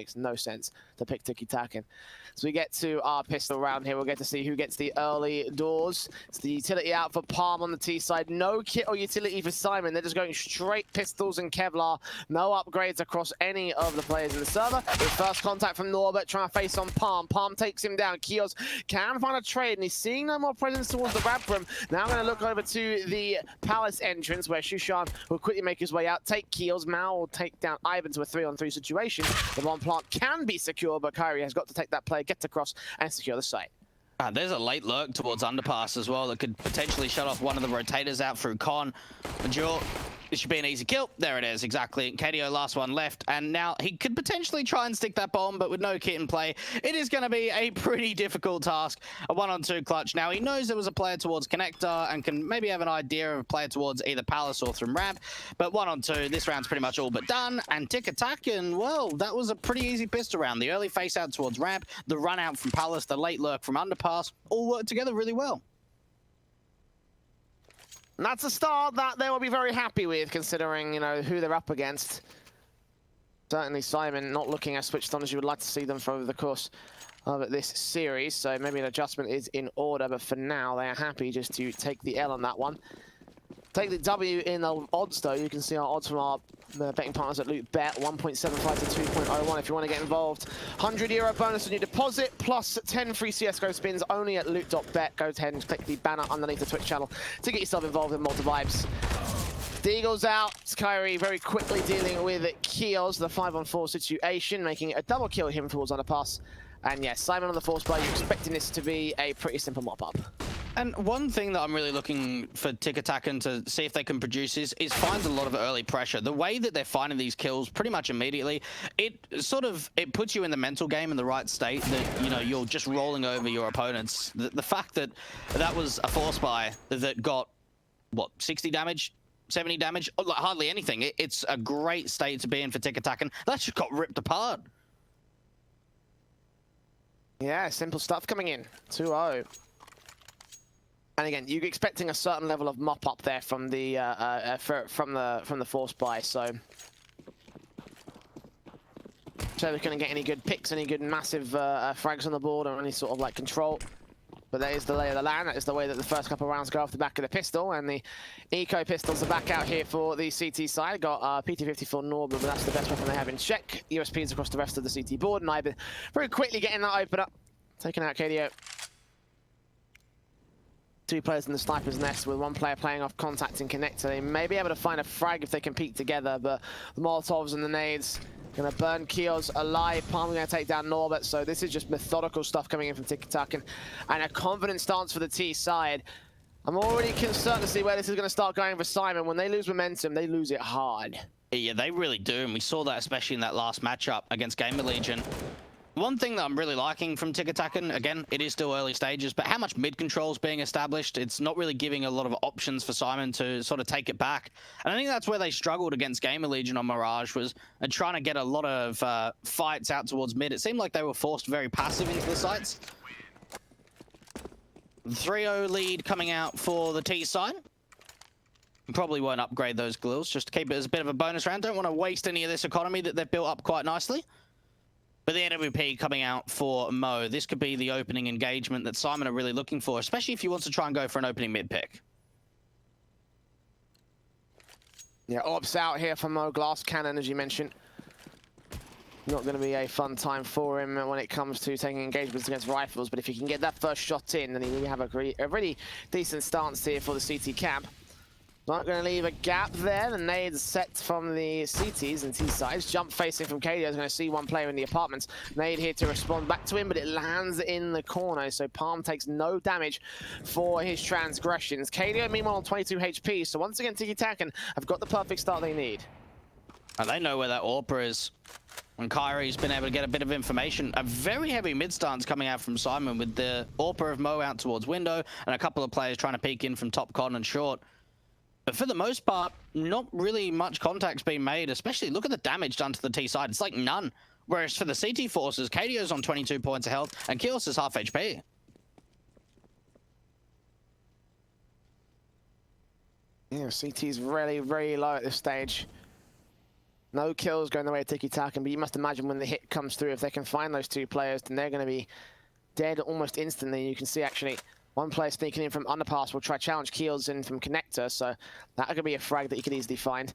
makes no sense to pick TIKITAKAN. So we get to our pistol round here. We'll get to see who gets the early doors. It's the utility out for Palm on the T side. No kit or utility for Simon. They're just going straight pistols and Kevlar. No upgrades across any of the players in the server. With first contact from Norbert trying to face on Palm. Palm takes him down. Kios can find a trade, and he's seeing no more presence towards the ramp room. Now going to look over to the Palace entrance, where Shushan will quickly make his way out. Take Kios. Mao will take down Ivan to a 3-on-3 situation. The bomb plant can be secure, but Kyrie has got to take that play, get across, and secure the site. There's a late lurk towards underpass as well that could potentially shut off one of the rotators out through Con. Major, it should be an easy kill. There it is, exactly. KDO last one left, and now he could potentially try and stick that bomb, but with no kit in play, it is going to be a pretty difficult task. A 1-on-2 clutch. Now he knows there was a player towards connector and can maybe have an idea of a player towards either Palace or from ramp, but 1-on-2, this round's pretty much all but done. And TIKITAKAN, well, that was a pretty easy pistol round. The early face out towards ramp, the run out from Palace, the late lurk from underpass, all worked together really well. And that's a start that they will be very happy with, considering, you know, who they're up against. Certainly Simon not looking as switched on as you would like to see them for over the course of this series, so maybe an adjustment is in order, but for now they are happy just to take the L on that one. Take the W in the odds, though. You can see our odds from our betting partners at Loot Bet, 1.75 to 2.01 if you want to get involved. €100 bonus on your deposit, plus 10 free CSGO spins only at loot.bet. Go ahead and click the banner underneath the Twitch channel to get yourself involved in Malta vibes. The Eagles out. Kyrie very quickly dealing with Kios, the 5-on-4 situation, making it a double kill him towards underpass. And yes, Simon on the force play. You're expecting this to be a pretty simple mop-up. And one thing that I'm really looking for TIKITAKAN to see if they can produce is find a lot of early pressure. The way that they're finding these kills pretty much immediately, it puts you in the mental game in the right state that, you know, you're just rolling over your opponents. The fact that that was a force buy that got, what, 60 damage? 70 damage? Like, hardly anything. It's a great state to be in for TIKITAKAN. That just got ripped apart. Yeah, simple stuff coming in. 2-0. And again, you're expecting a certain level of mop up there from the from the force buy. So they're going to get any good picks, any good massive frags on the board, or any sort of like control. But that is the lay of the land. That is the way that the first couple of rounds go off the back of the pistol, and the eco pistols are back out here for the CT side. Got PT-54 Norbert, but that's the best weapon they have in check. USPs across the rest of the CT board, and I've been very quickly getting that open up, taking out KDO. Two players in the sniper's nest with one player playing off contact and connector. They may be able to find a frag if they can peek together, but the Molotovs and the nades going to burn Kios alive. Palm going to take down Norbert, so this is just methodical stuff coming in from TIKITAKAN, and a confident stance for the T side. I'm already concerned to see where this is going to start going for Simon. When they lose momentum, they lose it hard. Yeah, they really do, and we saw that especially in that last matchup against Gamer Legion. One thing that I'm really liking from TIKITAKAN, again, it is still early stages, but how much mid control is being established, it's not really giving a lot of options for Simon to sort of take it back. And I think that's where they struggled against Gamer Legion on Mirage, was trying to get a lot of fights out towards mid. It seemed like they were forced very passive into the sites. 3-0 lead coming out for the T side. Probably won't upgrade those grills, just to keep it as a bit of a bonus round. Don't want to waste any of this economy that they've built up quite nicely. But the NWP coming out for Mo, this could be the opening engagement that Simon are really looking for, especially if he wants to try and go for an opening mid pick. Yeah, ops out here for Mo. Glass cannon, as you mentioned. Not going to be a fun time for him when it comes to taking engagements against rifles, but if he can get that first shot in, then he will have a really decent stance here for the CT camp. Not going to leave a gap there. The nades set from the CTs and T sides. Jump facing from KDO is going to see one player in the apartments. Nade here to respond back to him, but it lands in the corner. So Palm takes no damage for his transgressions. KDO, meanwhile, on 22 HP. So once again, TIKITAKAN have got the perfect start they need. And they know where that AWPer is. And Kyrie's been able to get a bit of information. A very heavy mid stance coming out from Simon with the AWPer of Mo out towards window and a couple of players trying to peek in from top con and short. But for the most part, not really much contact's been made, especially look at the damage done to the T side. It's like none. Whereas for the CT forces, KDO's on 22 points of health and Kios is half HP. Yeah, CT's really, really low at this stage. No kills going the way of TIKITAKAN, but you must imagine when the hit comes through, if they can find those two players, then they're going to be dead almost instantly. You can see actually one player sneaking in from underpass will try challenge Keels in from connector, so that could be a frag that you could easily find.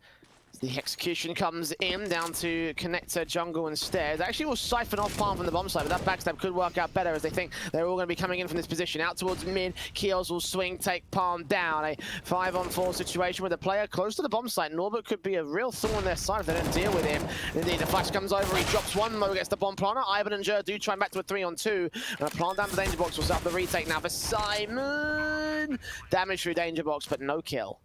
The execution comes in down to connector jungle instead. They actually will siphon off Palm from the bomb side, but that backstab could work out better as they think they're all going to be coming in from this position. Out towards mid, Keels will swing, take Palm down. A 5-on-4 situation with a player close to the bomb site. Norbert could be a real thorn on their side if they don't deal with him. Indeed, the flash comes over, he drops one, Mo gets the bomb planter. Ivan and Jer do try back to a 3-on-2. And a plant down the danger box will set up the retake now for Simon. Damage through danger box, but no kill.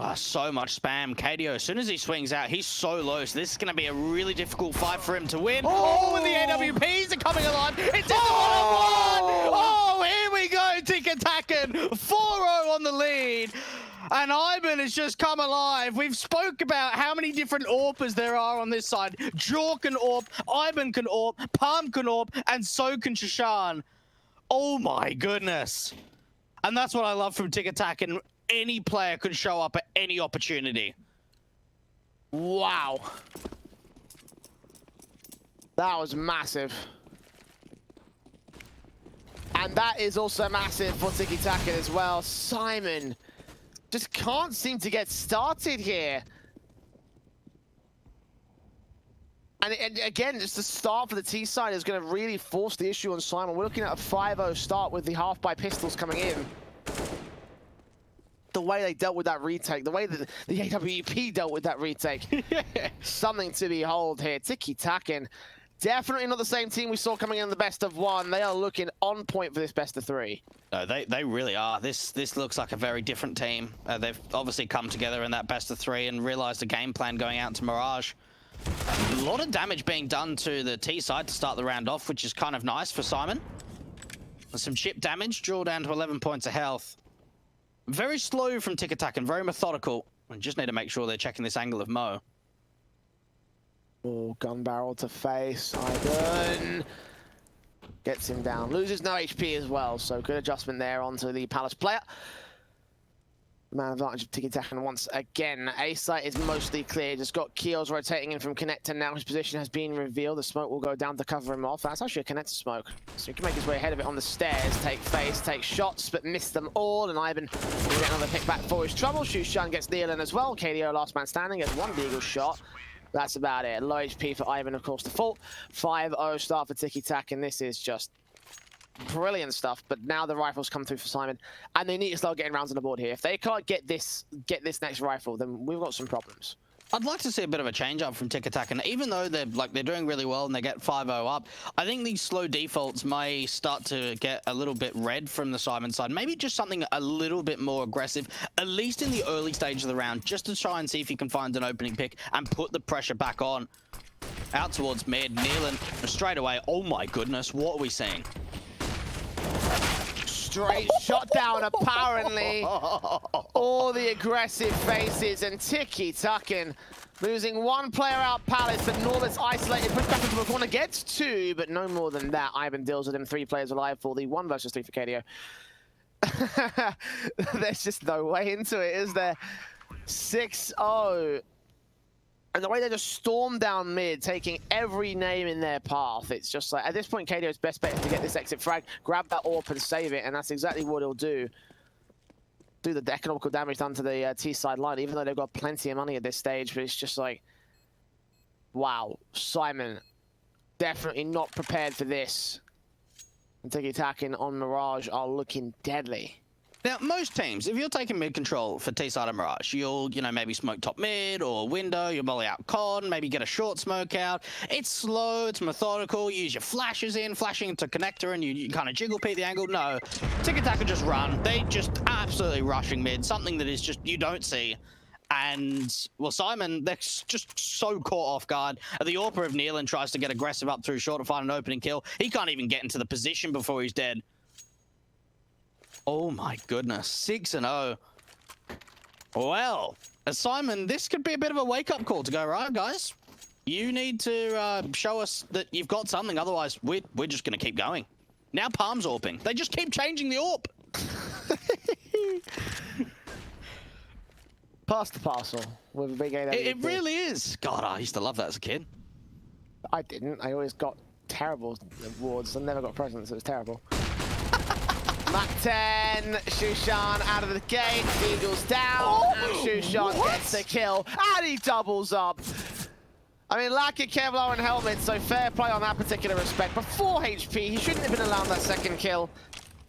Oh, so much spam. KDO, as soon as he swings out, he's so low, so this is going to be a really difficult fight for him to win. Oh, and the AWPs are coming alive. It's in the 1-on-1! Oh, here we go, TIKITAKAN. 4-0 on the lead. And Ivan has just come alive. We've spoke about how many different AWPers there are on this side. Jaw can AWP, Ivan can AWP, Palm can AWP, and so can Shashan. Oh my goodness. And that's what I love from TIKITAKAN. Any player could show up at any opportunity. Wow. That was massive. And that is also massive for TIKITAKAN as well. Simon just can't seem to get started here. And again, just the start for the T side is going to really force the issue on Simon. We're looking at a 5-0 start with the half by pistols coming in. The way they dealt with that retake, the way that the AWP dealt with that retake. Something to behold here. TIKITAKAN, definitely not the same team we saw coming in the best of one. They are looking on point for this best of three. No, they really are. This looks like a very different team. They've obviously come together in that best of three and realized a game plan going out to Mirage. A lot of damage being done to the T side to start the round off, which is kind of nice for Simon. Some chip damage, draw down to 11 points of health. Very slow from TIKITAKAN, very methodical. We just need to make sure they're checking this angle of Mo. Oh, gun barrel to face. Ivan gets him down. Loses no HP as well, so good adjustment there onto the Palace player. Man advantage of TIKITAKAN once again. A site is mostly clear. Just got Keels rotating in from connector now. His position has been revealed. The smoke will go down to cover him off. That's actually a connector smoke. So he can make his way ahead of it on the stairs. Take face, take shots, but miss them all. And Ivan will get another pick back for his trouble. Shushan gets Neil in as well. KDO last man standing gets one deagle shot. That's about it. Low HP for Ivan, of course, the fault. 5-0 start for TIKITAKAN. This is just brilliant stuff, but now the rifles come through for Simon, and they need to start getting rounds on the board here. If they can't get this next rifle, then we've got some problems. I'd like to see a bit of a change up from TIKITAKAN. Even though they're doing really well and they get 5-0 up, I think these slow defaults may start to get a little bit red from the Simon side. Maybe just something a little bit more aggressive, at least in the early stage of the round, just to try and see if you can find an opening pick and put the pressure back on. Out towards mid, Nealon straight away. Oh my goodness, what are we seeing? Straight shot down, apparently. All the aggressive faces, and TIKITAKAN losing one player out Palace, but Norbert's isolated, pushed back into the corner, gets two, but no more than that. Ivan deals with him, 3 players alive for the 1 versus 3 for KDO. There's just no way into it, is there? 6-0. And the way they just storm down mid, taking every name in their path, it's just like, at this point, KDO's best bet is to get this exit frag, grab that AWP and save it, and that's exactly what he'll do. Do the economical damage done to the T-side line, even though they've got plenty of money at this stage, but it's just like, wow, Simon, definitely not prepared for this. And TIKITAKAN on Mirage are looking deadly. Now, most teams, if you're taking mid control for T-side and Mirage, you'll, maybe smoke top mid or window, you'll molly out con, maybe get a short smoke out. It's slow, it's methodical, you use your flashes in, flashing into connector, and you kind of jiggle peek the angle. No, TIKITAKAN just run. They just absolutely rushing mid, something that is just, you don't see. And, well, Simon, they're just so caught off guard. The AWPer of Nealon tries to get aggressive up through short to find an opening kill. He can't even get into the position before he's dead. Oh my goodness, 6-0. Well, Simon, this could be a bit of a wake-up call to go, right, guys? You need to show us that you've got something, otherwise we're just going to keep going. Now Palm's AWPing. They just keep changing the AWP. Pass the parcel with a big AWP. It really is. God, I used to love that as a kid. I didn't. I always got terrible awards. I never got presents. It was terrible. Mach 10, Shushan out of the gate. Eagles down, and Shushan gets the kill, and he doubles up. I mean, lack of Kevlar and helmet, so fair play on that particular respect. But 4 HP, he shouldn't have been allowed that second kill.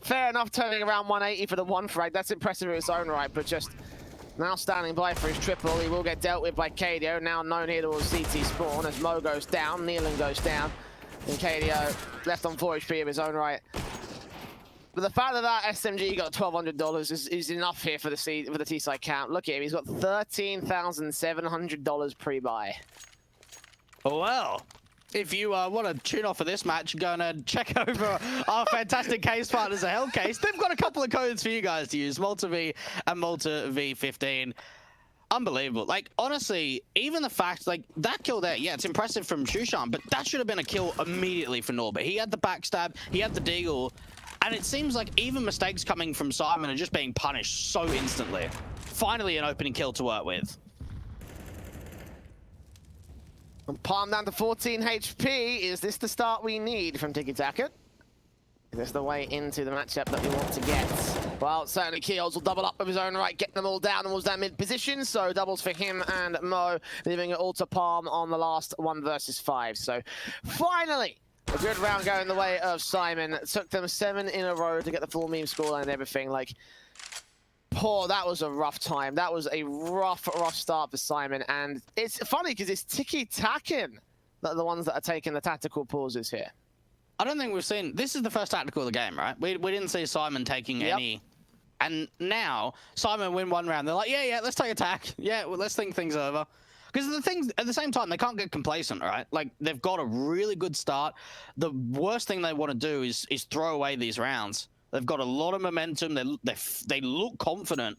Fair enough, turning around 180 for the 1 frag. That's impressive in its own right, but just now standing by for his triple. He will get dealt with by KDO, now known here towards CT spawn as Mo goes down, Nealon goes down, and KDO left on 4 HP of his own right. But the fact that that SMG got $1,200 is enough here for the T-side count. Look at him, he's got $13,700 pre-buy. Well, if you want to tune off of this match, go and check over our fantastic case partners at Hellcase. They've got a couple of codes for you guys to use, Malta V and Malta V15. Unbelievable. Like, honestly, even the fact, like, that kill there, yeah, it's impressive from Shushan, but that should have been a kill immediately for Norbert. He had the backstab, he had the deagle, and it seems like even mistakes coming from Simon are just being punished so instantly. Finally, an opening kill to work with. And Palm down to 14 HP. Is this the start we need from TIKITAKAN? Is this the way into the matchup that we want to get? Well, certainly Keels will double up with his own right, get them all down towards that mid position. So doubles for him and Mo, leaving it all to Palm on the last 1 versus 5. So finally, a good round going the way of Simon. It took them 7 in a row to get the full meme score and everything. Like, poor, that was a rough time. That was a rough start for Simon. And it's funny because it's TIKITAKAN that are the ones that are taking the tactical pauses here. I don't think we've seen... This is the first tactical of the game, right? We didn't see Simon taking any... And now, Simon win 1 round. They're like, yeah, let's take attack. Yeah, well, let's think things over. Because the things, at the same time, they can't get complacent, right? Like, they've got a really good start. The worst thing they want to do is throw away these rounds. They've got a lot of momentum. They look confident.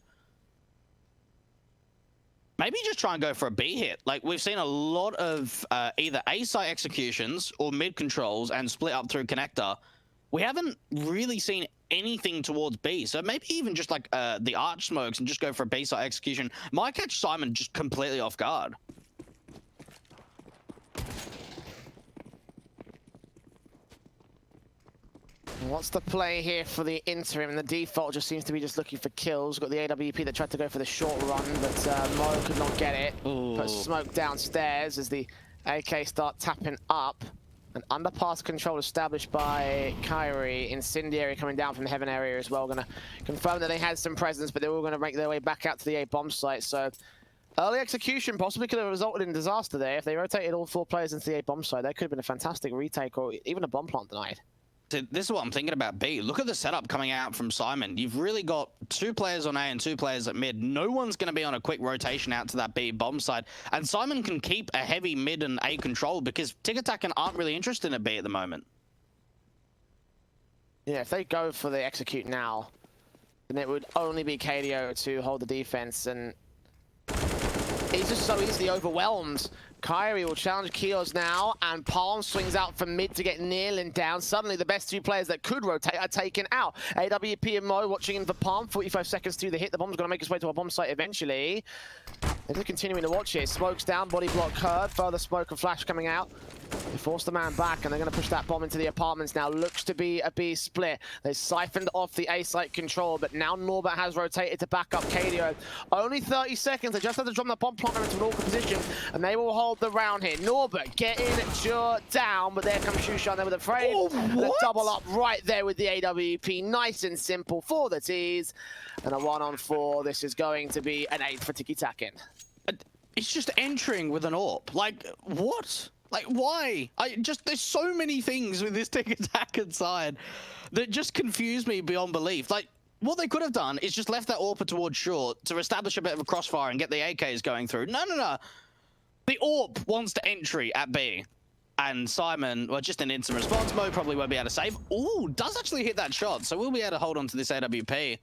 Maybe just try and go for a B hit. Like, we've seen a lot of either A site executions or mid controls and split up through connector. We haven't really seen anything towards B. So maybe even just like the arch smokes and just go for a B site execution might catch Simon just completely off guard. What's the play here for the interim? The default just seems to be just looking for kills. Got the AWP that tried to go for the short run, but Mo could not get it. Ooh. Put smoke downstairs as the AK start tapping up. An underpass control established by Kyrie. Incendiary coming down from the heaven area as well. Gonna confirm that they had some presence, but they were gonna make their way back out to the A bomb site. So early execution possibly could have resulted in disaster there. If they rotated all 4 players into the A bomb site, that could have been a fantastic retake or even a bomb plant denied. This is what I'm thinking about B. Look at the setup coming out from Simon. You've really got 2 players on A and 2 players at mid. No one's going to be on a quick rotation out to that B bomb side. And Simon can keep a heavy mid and A control because TIKITAKAN aren't really interested in B at the moment. Yeah, if they go for the execute now, then it would only be KDO to hold the defense, and he's just so easily overwhelmed. Kyrie will challenge Kios now, and Palm swings out from mid to get Nealon down. Suddenly, the best 2 players that could rotate are taken out. AWP and Mo watching in for Palm. 45 seconds to the hit. The bomb's going to make its way to a bomb site eventually. They're just continuing to watch it. Smoke's down, body block curved. Further smoke and flash coming out. They force the man back, and they're going to push that bomb into the apartments now. Looks to be a B split. They siphoned off the A site control, but now Norbert has rotated to back up KDO. Only 30 seconds. They just have to drum the bomb planter into an awkward position, and they will hold the round here. Norbert getting down, but there comes Shushan there with a frame. Oh, and a double up right there with the AWP. Nice and simple for the T's. And a 1-on-4. This is going to be an 8 for TIKITAKAN. It's just entering with an AWP. Like, what? Like, why? There's so many things with this TIKITAKAN side that just confuse me beyond belief. Like, what they could have done is just left that AWP towards short to establish a bit of a crossfire and get the AKs going through. No. The AWP wants to entry at B. And Simon, well, just an instant response. Mo probably won't be able to save. Ooh, does actually hit that shot. So we'll be able to hold on to this AWP.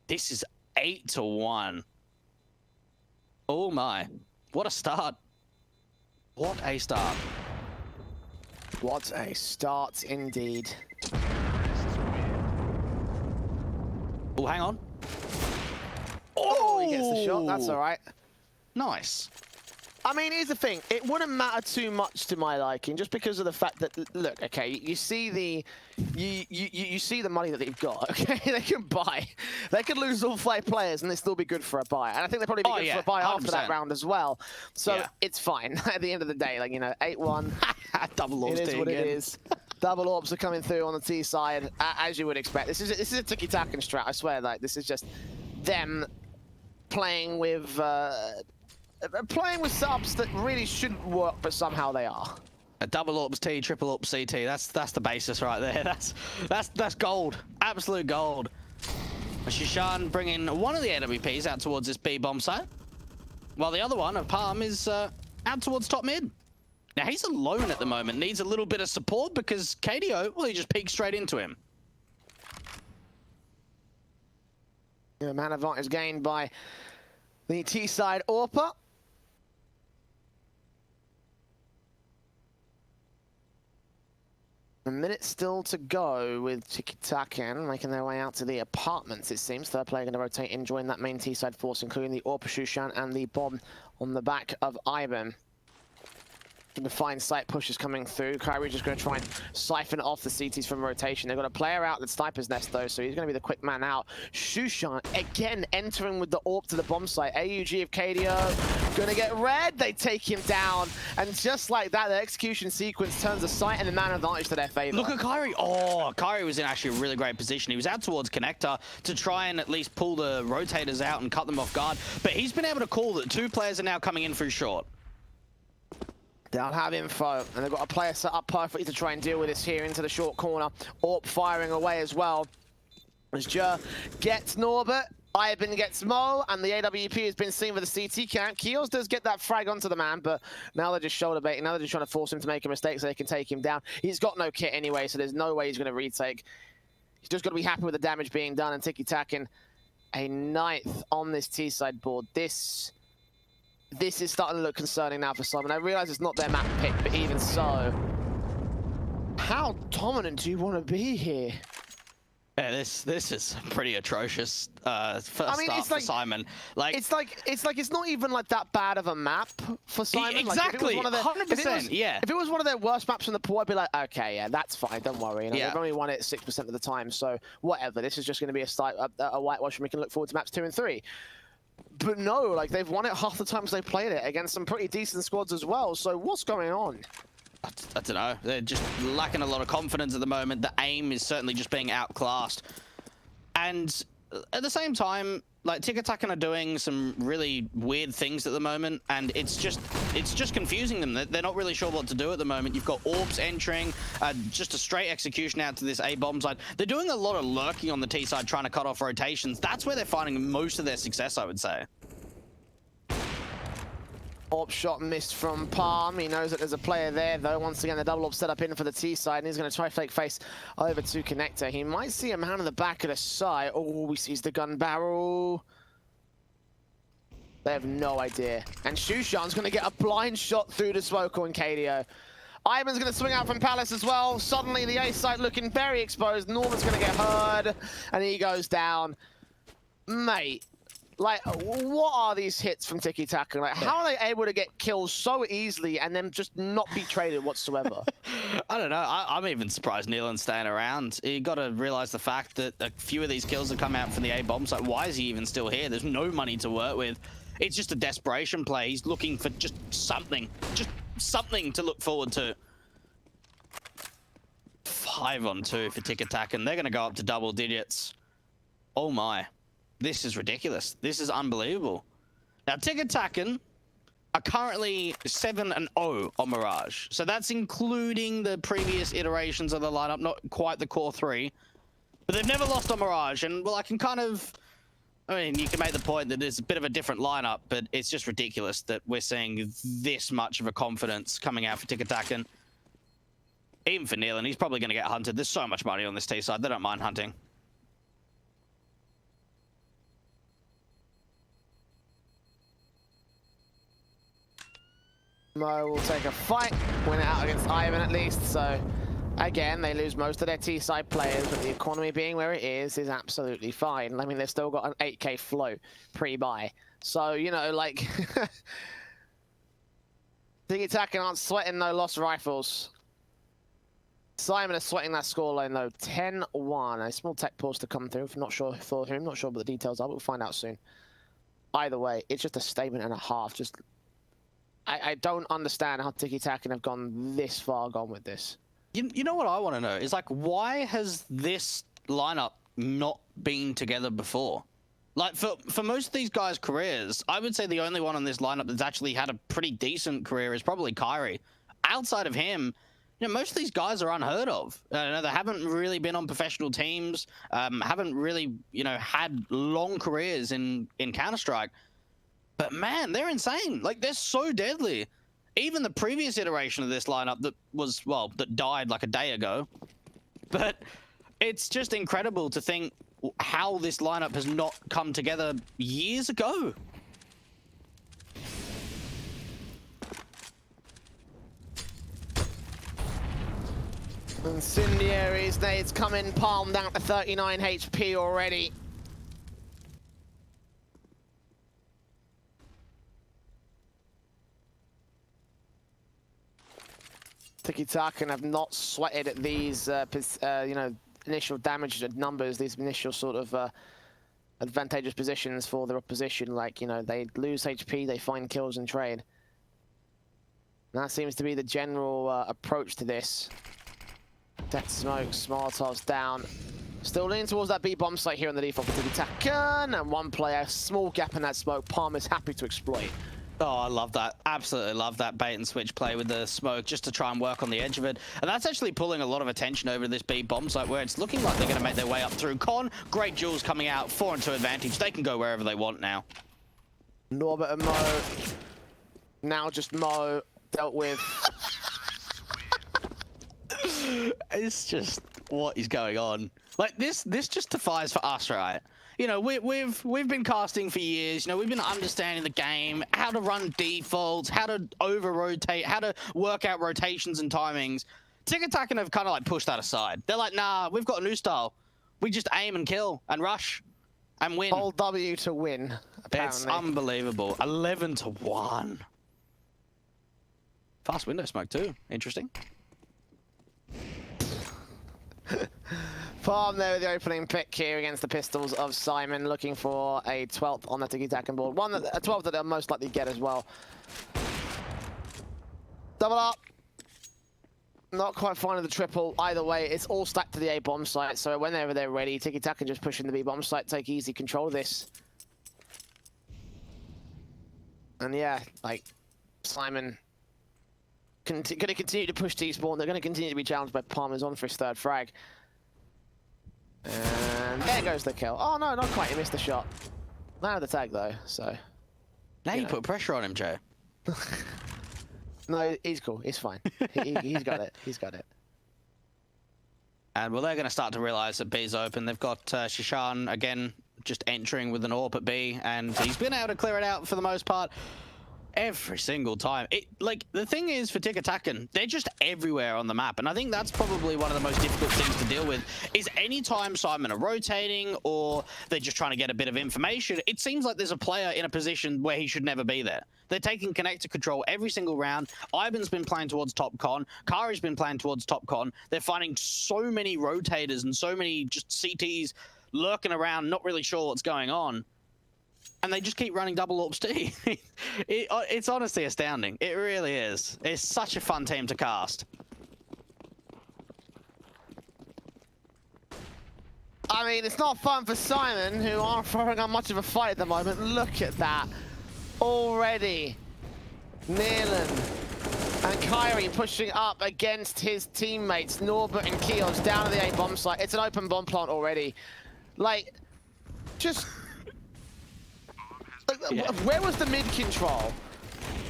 This is 8-1. Oh my. What a start. What a start. What a start indeed. Oh, hang on. Oh, he gets the shot. That's all right. Nice. I mean, here's the thing. It wouldn't matter too much to my liking, just because of the fact that, look, okay, you see the money that they've got. Okay, they can buy. They could lose all 5 players and they still be good for a buy. And I think they'd probably be good for a buy 100%. after that round as well. So it's fine. At the end of the day, like, you know, 8-1. Double orbs. It is what it is. Double orbs are coming through on the T side, as you would expect. This is a TIKITAKAN strat. I swear, like, this is just them playing with subs that really shouldn't work, but somehow they are. A double orbs T, triple orbs CT. That's the basis right there. That's gold. Absolute gold. SYMAN bringing one of the AWPs out towards this B bomb site, while the other one, Palm, is out towards top mid. Now he's alone at the moment. Needs a little bit of support because KDO, well, he just peeks straight into him. The man advantage gained by the T side AWPer. A minute still to go with TIKITAKAN making their way out to the apartments, it seems. Third player going to rotate in, join that main T-side force, including the AWPer SYMAN and the bomb on the back of Ivan. The fine sight pushes coming through. Kyrie just going to try and siphon off the CTs from rotation. They've got a player out at Sniper's Nest, though, so he's going to be the quick man out. SYMAN, again, entering with the AWP to the bomb site. AUG of KDO going to get red. They take him down. And just like that, the execution sequence turns the site and the man advantage to their favor. Look at Kyrie. Oh, Kyrie was in actually a really great position. He was out towards connector to try and at least pull the rotators out and cut them off guard. But he's been able to call that 2 players are now coming in through short. They'll have info, and they've got a player set up perfectly to try and deal with this here into the short corner. AWP firing away as well. As Jer gets Norbert, Ivan gets Mo, and the AWP has been seen with the CT camp. Keels does get that frag onto the man, but now they're just shoulder baiting. Now they're just trying to force him to make a mistake so they can take him down. He's got no kit anyway, so there's no way he's going to retake. He's just got to be happy with the damage being done, and TIKITAKAN a 9th on this T-side board. This is starting to look concerning now for SYMAN. I realize it's not their map pick, but even so, how dominant do you want to be here? Yeah, this is pretty atrocious. First start for SYMAN. It's not even like that bad of a map for SYMAN. Exactly, 100%. Yeah. If it was one of their worst maps in the pool, I'd be like, okay, yeah, that's fine. Don't worry. You know, they've only won it 6% of the time, so whatever. This is just going to be a whitewash, and we can look forward to maps 2 and 3. But no, like, they've won it half the times they played it against some pretty decent squads as well. So what's going on? I don't know. They're just lacking a lot of confidence at the moment. The aim is certainly just being outclassed. And at the same time, like, TIKITAKAN are doing some really weird things at the moment, and it's just confusing them. They're not really sure what to do at the moment. You've got orbs entering, just a straight execution out to this A bomb side. They're doing a lot of lurking on the T side, trying to cut off rotations. That's where they're finding most of their success, I would say. AWP shot missed from Palm. He knows that there's a player there, though. Once again, the double AWP set up in for the T side, and he's going to try fake face over to connector. He might see a man in the back of the side. Oh, he sees the gun barrel. They have no idea. And SYMAN's going to get a blind shot through the smoke on KDO. Ivan's going to swing out from Palace as well. Suddenly, the A site looking very exposed. Norman's going to get heard, and he goes down. Mate. Like, what are these hits from TIKITAKAN? Like, how are they able to get kills so easily and then just not be traded whatsoever? I don't know. I'm even surprised Nealon's staying around. You got to realize the fact that a few of these kills have come out from the A bomb site. Why is he even still here? There's no money to work with. It's just a desperation play. He's looking for just something to look forward to. 5-on-2 for TIKITAKAN. They're going to go up to double digits. Oh my. This is ridiculous. This is unbelievable. Now, TIKITAKAN are currently 7-0 on Mirage. So that's including the previous iterations of the lineup, not quite the core 3. But they've never lost on Mirage. And, well, I can kind of... I mean, you can make the point that there's a bit of a different lineup, but it's just ridiculous that we're seeing this much of a confidence coming out for TIKITAKAN. Even for Nealon, he's probably going to get hunted. There's so much money on this T side. They don't mind hunting. Mo will take a fight, win it out against Ivan at least, so Again, they lose most of their T-side players, but the economy being where it is absolutely fine. I mean, they've still got an 8k float pre-buy. So, you know, like... TIKITAKAN aren't sweating no lost rifles. Simon is sweating that scoreline though. 10-1. A small tech pause to come through. I'm not sure for him. Not sure what the details are, but we'll find out soon. Either way, it's just a statement and a half. Just, I don't understand how TIKITAKAN have gone this far gone with this. You know what I want to know is, like, why has this lineup not been together before? Like, for most of these guys' careers, I would say the only one on this lineup that's actually had a pretty decent career is probably Kyrie. Outside of him, you know, most of these guys are unheard of. They haven't really been on professional teams, haven't really, you know, had long careers in Counter-Strike. But man, they're insane. Like, they're so deadly. Even the previous iteration of this lineup that was, well, that died like a day ago. But it's just incredible to think how this lineup has not come together years ago. Incendiaries, nades come in, palmed down to 39 HP already. TIKITAKAN have not sweated at these, you know, initial damage numbers, these initial sort of advantageous positions for their opposition. Like, you know, they lose HP, they find kills and trade. And that seems to be the general approach to this. Death smokes, Molotovs down. Still leaning towards that B bomb site here on the default for TIKITAKAN, and one player, small gap in that smoke. Palm is happy to exploit. Oh, I love that. Absolutely love that bait and switch play with the smoke just to try and work on the edge of it. And that's actually pulling a lot of attention over this B bomb site where it's looking like they're going to make their way up through. Con, great duels coming out, 4-2 advantage. They can go wherever they want now. Norbert and Mo. Now just Mo dealt with. It's just what is going on. Like, this just defies for us, right? You know, we've been casting for years. You know, we've been understanding the game, how to run defaults, how to over-rotate, how to work out rotations and timings. TIKITAKAN have kind of like pushed that aside. They're like, nah, we've got a new style. We just aim and kill and rush and win. Hold W to win, apparently. It's unbelievable. 11-1. Fast window smoke too. Interesting. Palm there with the opening pick here against the pistols of Simon, looking for a 12th on the TIKITAKAN board. A 12th that they'll most likely get as well. Double up. Not quite finding the triple. Either way, it's all stacked to the A bomb site, so whenever they're ready, TIKITAKAN just pushing the B bomb site, take easy control of this. And yeah, like, Simon going to continue to push T-spawn. They're going to continue to be challenged by Palm, who's on for his third frag. And there goes the kill. Oh no, not quite. He missed the shot. Now the tag though, so. Now you put pressure on him, Joe. No, he's cool. He's fine. He's got it. He's got it. And well, they're going to start to realize that B's open. They've got Shishan again just entering with an AWP at B, and he's been able to clear it out for the most part. Every single time. Like, the thing is for TIKITAKAN, they're just everywhere on the map. And I think that's probably one of the most difficult things to deal with, is anytime Simon are rotating or they're just trying to get a bit of information, it seems like there's a player in a position where he should never be there. They're taking connector control every single round. Ivan's been playing towards top con. Kari's been playing towards top con. They're finding so many rotators and so many just CTs lurking around, not really sure what's going on. And they just keep running double AWPs T. It's honestly astounding. It really is. It's such a fun team to cast. I mean, it's not fun for Simon, who aren't throwing on much of a fight at the moment. Look at that. Already. Nealon and Kyrie pushing up against his teammates. Norbert and Kios down to the A bomb site. It's an open bomb plant already. Like, just... Yeah. Where was the mid control?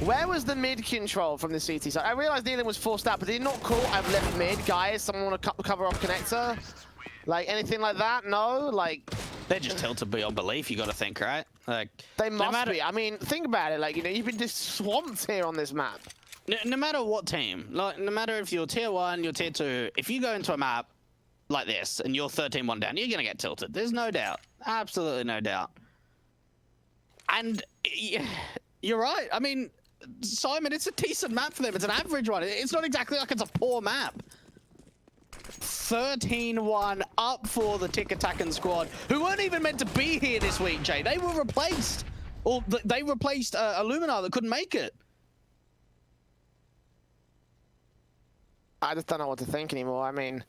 Where was the mid control from the CT side? I realized Nealon was forced out, but did he not call, I've left mid, guys? Someone want to cover off connector? Like, anything like that? No? Like... They're just tilted beyond belief, you got to think, right? Like, they must be. I mean, think about it. Like, you know, you've been just swamped here on this map. No matter what team, like no matter if you're tier 1, you're tier 2, if you go into a map like this and you're 13-1 down, you're gonna get tilted. There's no doubt, absolutely no doubt. And yeah, you're right. I mean, Simon, it's a decent map for them. It's an average one. It's not exactly like it's a poor map. 13-1 up for the TIKITAKAN squad, who weren't even meant to be here this week, Jay. They were replaced. Or they replaced Illumina that couldn't make it. I just don't know what to think anymore. I mean,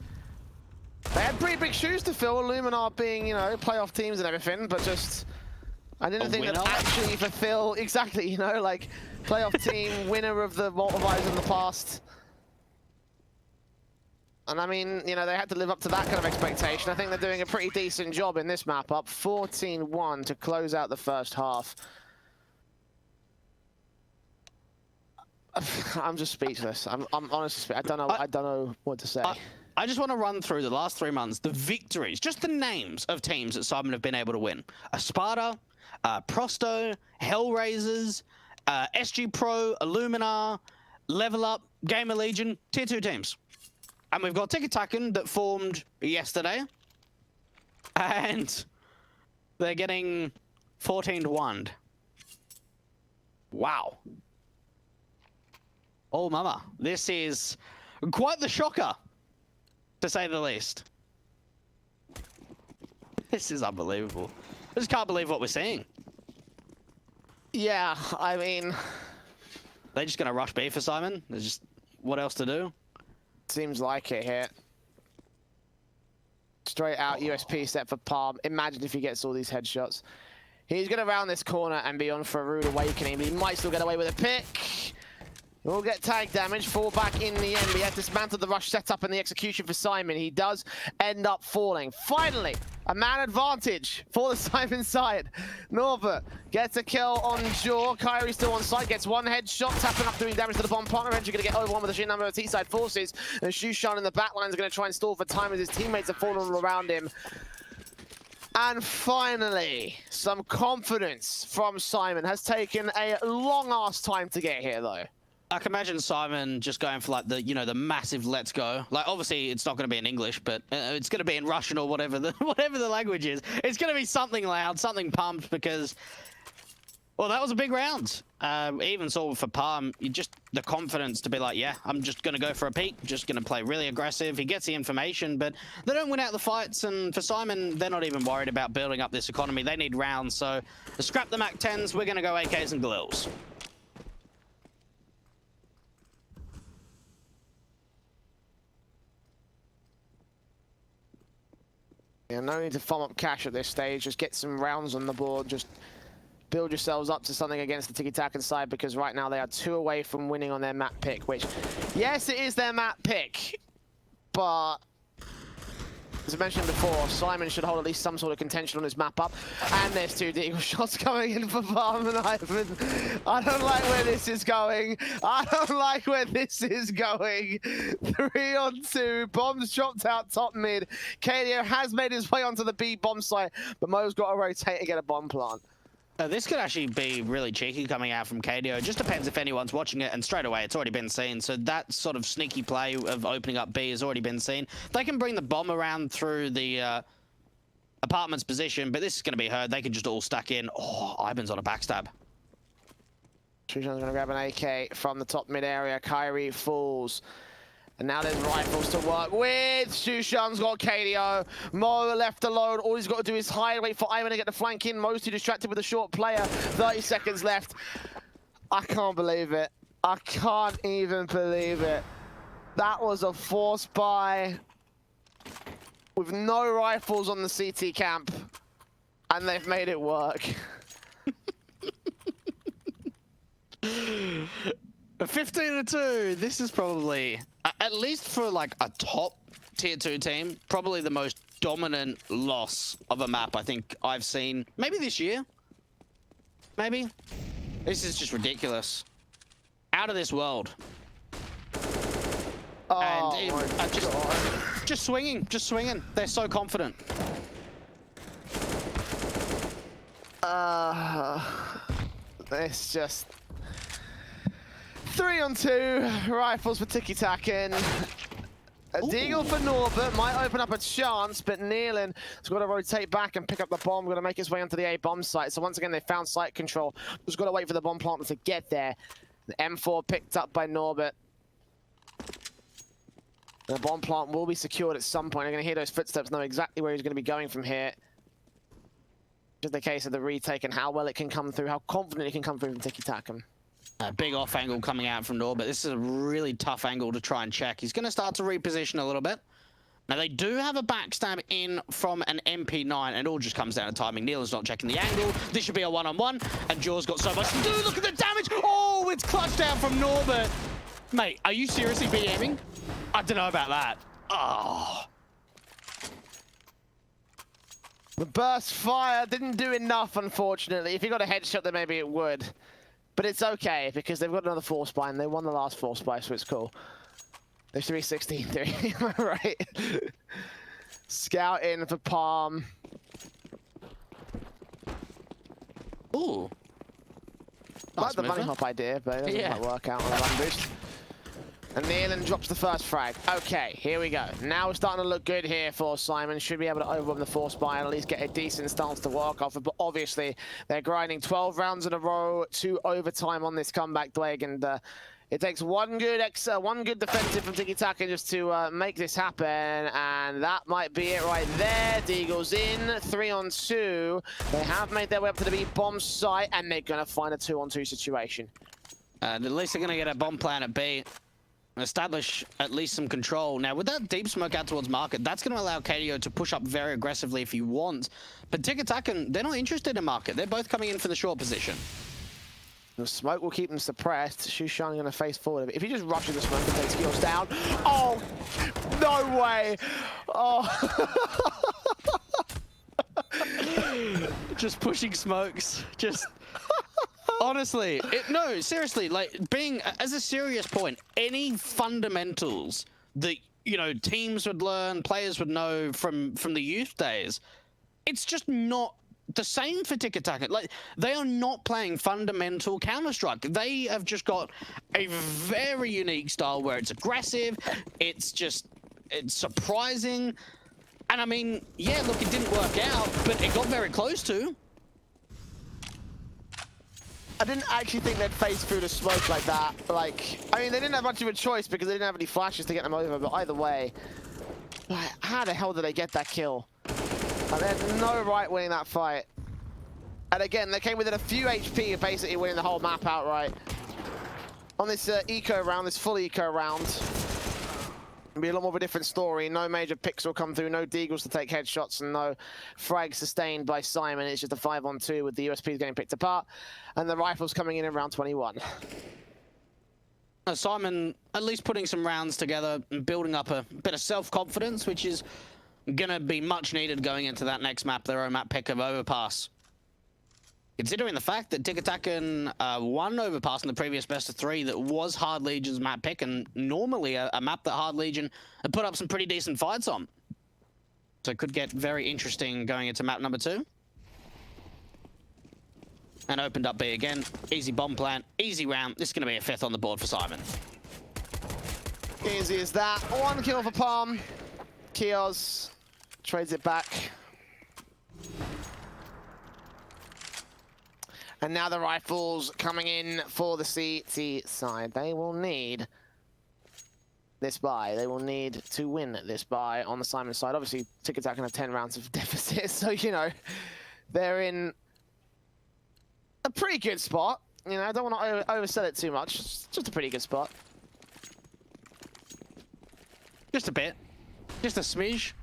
they had pretty big shoes to fill, Illumina being, you know, playoff teams and everything, but just... I didn't think they'd actually fulfill, exactly, you know, like, playoff team, winner of the multipliers in the past. And I mean, you know, they had to live up to that kind of expectation. I think they're doing a pretty decent job in this map, up 14-1 to close out the first half. I'm just speechless. I'm honestly, I don't know what to say. I just want to run through the last 3 months, the victories, just the names of teams that Simon have been able to win. Sparta, Prosto, Hellraisers, SG Pro, Illumina, Level Up, Gamer Legion, tier 2 teams. And we've got TIKITAKAN that formed yesterday. And they're getting 14-1. Wow. Oh, mama. This is quite the shocker, to say the least. This is unbelievable. I just can't believe what we're seeing. Yeah, I mean... They're just going to rush B for Simon? There's just... What else to do? Seems like it here. Straight out USP set for Palm. Imagine if he gets all these headshots. He's going to round this corner and be on for a rude awakening, but he might still get away with a pick. He'll get tag damage, fall back in the end. He had dismantled the rush setup and the execution for Simon. He does end up falling. Finally, a man advantage for the Simon side. Norbert gets a kill on Jaw. Kyrie still on site, gets one headshot, tapping up, doing damage to the bomb partner. Eventually going to get over one with the sheer number of T-side forces. And Shushan in the backlines are going to try and stall for time as his teammates have fallen all around him. And finally, some confidence from Simon. Has taken a long-ass time to get here, though. I can imagine Simon just going for like the, you know, the massive let's go. Like obviously it's not going to be in English, but it's going to be in Russian or whatever the language is. It's going to be something loud, something pumped because, well, that was a big round. Even saw for Palm, just the confidence to be like, yeah, I'm just going to go for a peek, just going to play really aggressive. He gets the information, but they don't win out the fights. And for Simon, they're not even worried about building up this economy. They need rounds. So to scrap the MAC-10s, we're going to go AKs and Galils. Yeah, no need to farm up cash at this stage. Just get some rounds on the board. Just build yourselves up to something against the TIKITAKAN side, because right now they are 2 away from winning on their map pick, which, yes, it is their map pick, but as I mentioned before, Simon should hold at least some sort of contention on his map up. And there's 2 deagle shots coming in for Palm and Ivan. I don't like where this is going. I don't like where this is going. 3 on 2. Bombs dropped out top mid. KDO has made his way onto the B bomb site, but Mo's got to rotate and get a bomb plant. This could actually be really cheeky coming out from KDO. It just depends if anyone's watching it, and straight away it's already been seen. So that sort of sneaky play of opening up B has already been seen. They can bring the bomb around through the apartment's position, but this is going to be heard. They can just all stack in. Oh, Ivan's on a backstab. Shushan's going to grab an AK from the top mid area. Kyrie falls. And now there's rifles to work with. Shushan's got KDO. Mo left alone. All he's got to do is hide, wait for Ivan to get the flank in. Mo's too distracted with a short player. 30 seconds left. I can't believe it. I can't even believe it. That was a force buy with no rifles on the CT camp. And they've made it work. 15-2. This is probably, at least for like a top tier 2 team, probably the most dominant loss of a map I think I've seen. Maybe this year. Maybe. This is just ridiculous. Out of this world. Oh, and just swinging. They're so confident. It's just 3 on 2, rifles for TIKITAKAN. A deagle for Norbert might open up a chance, but Nealon has got to rotate back and pick up the bomb. Got to make his way onto the A bomb site. So once again, they found site control. Just got to wait for the bomb planter to get there. The M4 picked up by Norbert. The bomb plant will be secured at some point. I'm going to hear those footsteps, know exactly where he's going to be going from here. Just the case of the retake and how well it can come through, how confident it can come through from TIKITAKAN. A big off angle coming out from Norbert. This is a really tough angle to try and check. He's going to start to reposition a little bit. Now, they do have a backstab in from an MP9, and it all just comes down to timing. Nealon's not checking the angle. This should be a one-on-one, and Jaw's got so much to do. Look at the damage. Oh, it's clutched out from Norbert. Mate, are you seriously BMing? I don't know about that. Oh. The burst fire didn't do enough, unfortunately. If he got a headshot, then maybe it would. But it's okay, because they've got another force buy, and they won the last force buy, so it's cool. They're 3-16-3, am I right? Scout in for Palm. Ooh. I like the bunny hop idea, but it doesn't quite work out on a run boost. And Nealon drops the first frag. Okay, here we go. Now we're starting to look good here for SYMAN. Should be able to overwhelm the force buy and at least get a decent stance to work off of. But obviously, they're grinding 12 rounds in a row, 2 overtime on this comeback leg. And it takes one good defensive from TIKITAKAN just to make this happen. And that might be it right there. Deagle's in, 3 on 2. They have made their way up to the B bomb site, and they're going to find a 2 on 2 situation. At least they're going to get a bomb plan at B. Establish at least some control. Now, with that deep smoke out towards market, that's going to allow KDO to push up very aggressively if he wants. But TIKITAKAN, they're not interested in market. They're both coming in for the short position. The smoke will keep them suppressed. Shushan going to face forward. If he just rushes the smoke and takes skills down. Oh, no way. Oh. Just pushing smokes. Just... Honestly, no, seriously, like, being, as a serious point, any fundamentals that, you know, teams would learn, players would know from the youth days, it's just not the same for TIKITAKAN. Like, they are not playing fundamental Counter-Strike. They have just got a very unique style where it's aggressive, it's surprising, and I mean, yeah, look, it didn't work out, but it got very close to. I didn't actually think they'd phase through the smoke like that. Like, I mean, they didn't have much of a choice because they didn't have any flashes to get them over, but either way, like, how the hell did they get that kill? Like, they had no right winning that fight. And again, they came within a few HP of basically winning the whole map outright. On this eco round, this full eco round, it'll be a lot more of a different story. No major picks will come through, no deagles to take headshots, and no frags sustained by SYMAN. It's just a 5-on-2 with the USPs getting picked apart, and the rifles coming in round 21. SYMAN at least putting some rounds together and building up a bit of self-confidence, which is going to be much needed going into that next map, their own map pick of Overpass. Considering the fact that TIKITAKAN won Overpass in the previous best of 3 that was Hard Legion's map pick, and normally a map that Hard Legion had put up some pretty decent fights on. So it could get very interesting going into map number 2. And opened up B again. Easy bomb plant, easy round. This is going to be a 5th on the board for SYMAN. Easy as that. 1 kill for Palm. Kios trades it back. And now the rifles coming in for the CT side. They will need this buy. They will need to win this buy on the SYMAN side. Obviously, TIKITAKAN have 10 rounds of deficit, so, you know, they're in a pretty good spot. You know, I don't want to oversell it too much. It's just a pretty good spot. Just a bit. Just a smidge.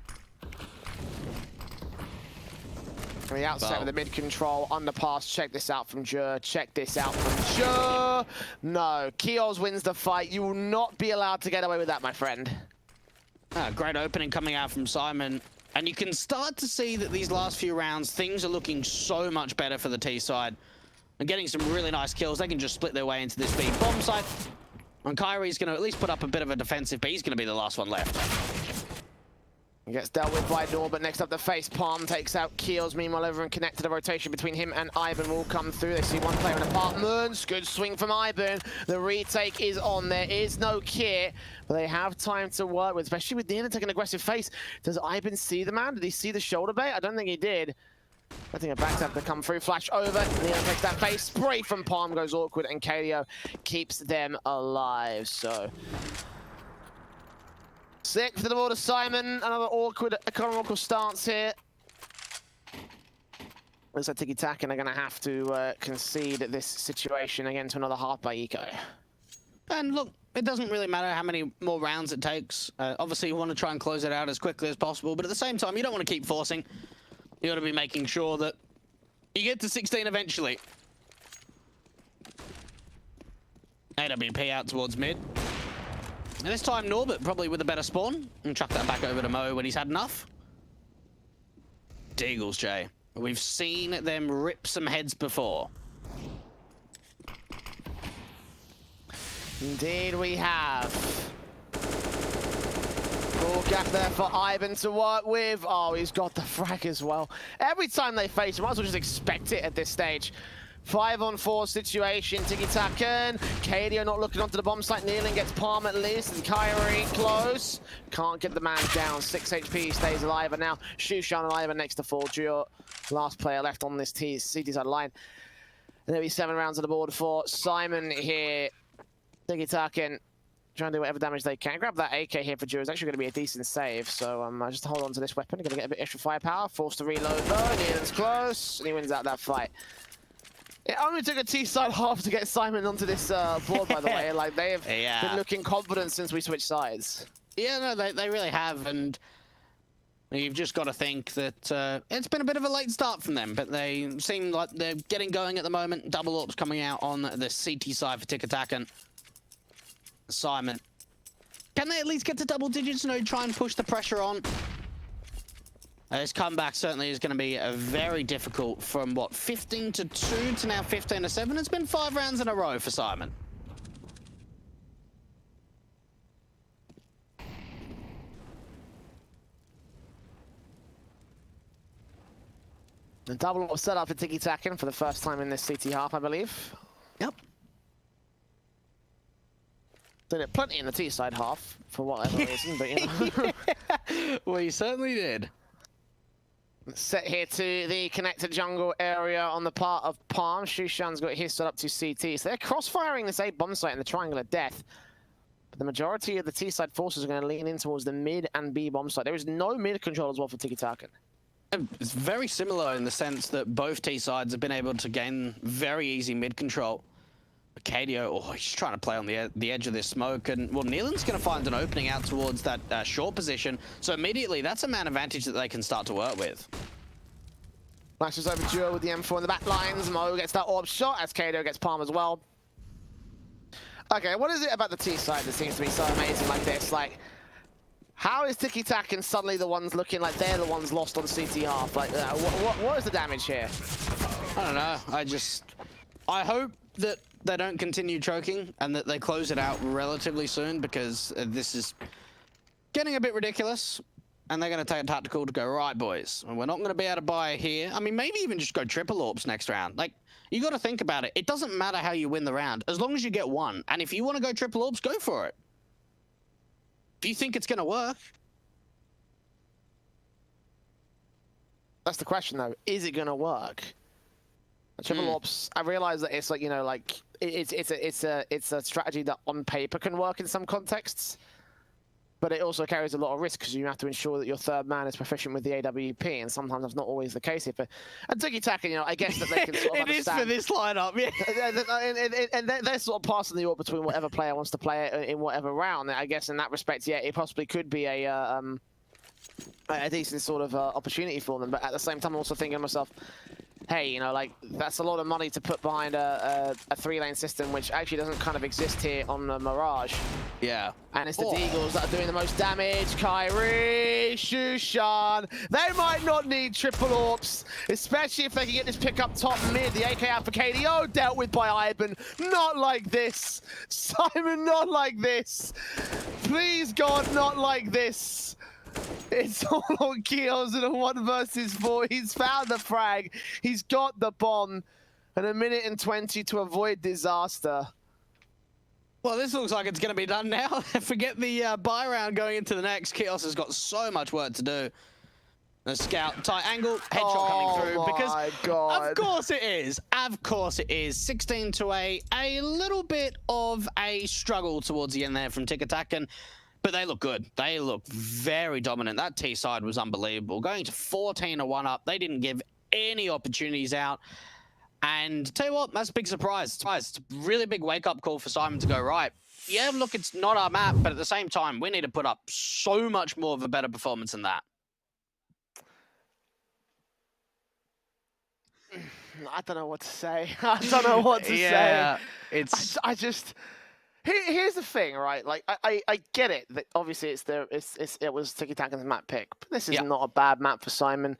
From the outset with the mid-control, underpass, check this out from Jur, check this out from Jur. No, Kios wins the fight. You will not be allowed to get away with that, my friend. Great opening coming out from SYMAN. And you can start to see that these last few rounds, things are looking so much better for the T side. And getting some really nice kills. They can just split their way into this B bomb site. And Kyrie's going to at least put up a bit of a defensive, but he's going to be the last one left. He gets dealt with by Norbert. Next up, the face palm takes out Keels. Meanwhile, over and connected, the rotation between him and Ivan will come through. They see one player in apartments. Good swing from Ivan. The retake is on. There is no kit, but they have time to work with, especially with Nealon taking an aggressive face. Does Ivan see the man? Did he see the shoulder bait? I don't think he did. I think a backstab to come through. Flash over. Nealon takes that face. Spray from Palm goes awkward, and KDO keeps them alive. So 6 for the ball to Simon. Another awkward economical stance here. Looks like TIKITAKAN are going to have to concede this situation again to another half by Eco. And look, it doesn't really matter how many more rounds it takes. Obviously, you want to try and close it out as quickly as possible, but at the same time, you don't want to keep forcing. You got to be making sure that you get to 16 eventually. AWP out towards mid. And this time, Norbert probably with a better spawn. And chuck that back over to Mo when he's had enough. Deagles, Jay. We've seen them rip some heads before. Indeed we have. Full gap there for Ivan to work with. Oh, he's got the frag as well. Every time they face, you might as well just expect it at this stage. 5-on-4 situation, TIKITAKAN. KDO not looking onto the bomb site. Nealon gets Palm at least, and Kyrie close. Can't get the man down. 6 HP, stays alive, and now Shushan and Ivan next to fall. Duo, last player left on this CT side line. And there'll be 7 rounds on the board for Simon here. TIKITAKAN trying to do whatever damage they can. Grab that AK here for Duo. It's actually going to be a decent save, so just hold on to this weapon. Going to get a bit extra firepower. Forced to reload though. Nealon's close, and he wins out that fight. It only took a T-side half to get Simon onto this board, by the way. Like, they have been looking confident since we switched sides. Yeah, no, they really have, and you've just got to think that it's been a bit of a late start from them, but they seem like they're getting going at the moment. Double AWPs coming out on the CT side for TIKITAKAN. Simon. Can they at least get to double digits, you know, try and push the pressure on? This comeback certainly is going to be very difficult from, what, 15-2 to now 15-7. It's been 5 rounds in a row for Simon. The double was set up for TIKITAKAN for the first time in this CT half, I believe. Yep. Did it plenty in the T-side half, for whatever reason, but you know. Yeah. Well, you certainly did. Set here to the connected jungle area on the part of Palm. Shushan's got his set up to CT. So they're cross-firing this A bomb site in the Triangle of Death. But the majority of the T-side forces are going to lean in towards the mid and B bomb site. There is no mid control as well for TIKITAKAN. It's very similar in the sense that both T-sides have been able to gain very easy mid control. KDO, oh, he's trying to play on the edge of this smoke, and well, Nealon's going to find an opening out towards that short position, so immediately that's a man advantage that they can start to work with. Flashes over Duo with the M4 in the back lines. Mo gets that orb shot as KDO gets Palm as well. Okay, what is it about the T side that seems to be so amazing like this? Like, how is TIKITAKAN suddenly the ones looking like they're the ones lost on CT half? Like, what is the damage here? I don't know. I hope that they don't continue choking and that they close it out relatively soon, because this is getting a bit ridiculous, and they're going to take a tactical to go, right, boys, we're not going to be able to buy here. I mean, maybe even just go triple AWPs next round. Like, you got to think about it. It doesn't matter how you win the round, as long as you get one. And if you want to go triple AWPs, go for it. If you think it's going to work. That's the question, though. Is it going to work? Triple AWPs, I realize that it's like, you know, like it's a strategy that on paper can work in some contexts, but it also carries a lot of risk because you have to ensure that your third man is proficient with the AWP, and sometimes that's not always the case here. And TIKITAKAN, you know, I guess that they can sort of It is for this lineup, yeah. and they're sort of passing the order between whatever player wants to play it in whatever round. I guess in that respect, yeah, it possibly could be a decent sort of opportunity for them. But at the same time, I'm also thinking to myself, hey, you know, like, that's a lot of money to put behind a 3-lane system, which actually doesn't kind of exist here on the Mirage. Yeah. And it's the Deagles that are doing the most damage. Kyrie, Shushan. They might not need triple AWPs, especially if they can get this pick up top mid. The AK out for KDO, dealt with by Ivan. Not like this. Simon, not like this. Please, God, not like this. It's all on Keels in a 1 versus 4. He's found the frag. He's got the bomb. And 1:20 to avoid disaster. Well, this looks like it's going to be done now. Forget the buy round going into the next. Keels has got so much work to do. The scout, tight angle, headshot coming through. Because God. of course it is. Of course it is. 16 to 8. A little bit of a struggle towards the end there from TIKITAKAN. But they look good. They look very dominant. That T side was unbelievable. Going to 14 to 1 up. They didn't give any opportunities out. And tell you what, that's a big surprise. It's a really big wake-up call for Simon to go, right, yeah, look, it's not our map, but at the same time, we need to put up so much more of a better performance than that. I don't know what to say. I don't know what to Yeah, say. it's... I just... Here's the thing, right? Like, I get it that obviously it was TIKITAKAN's map pick, but this is not a bad map for Simon.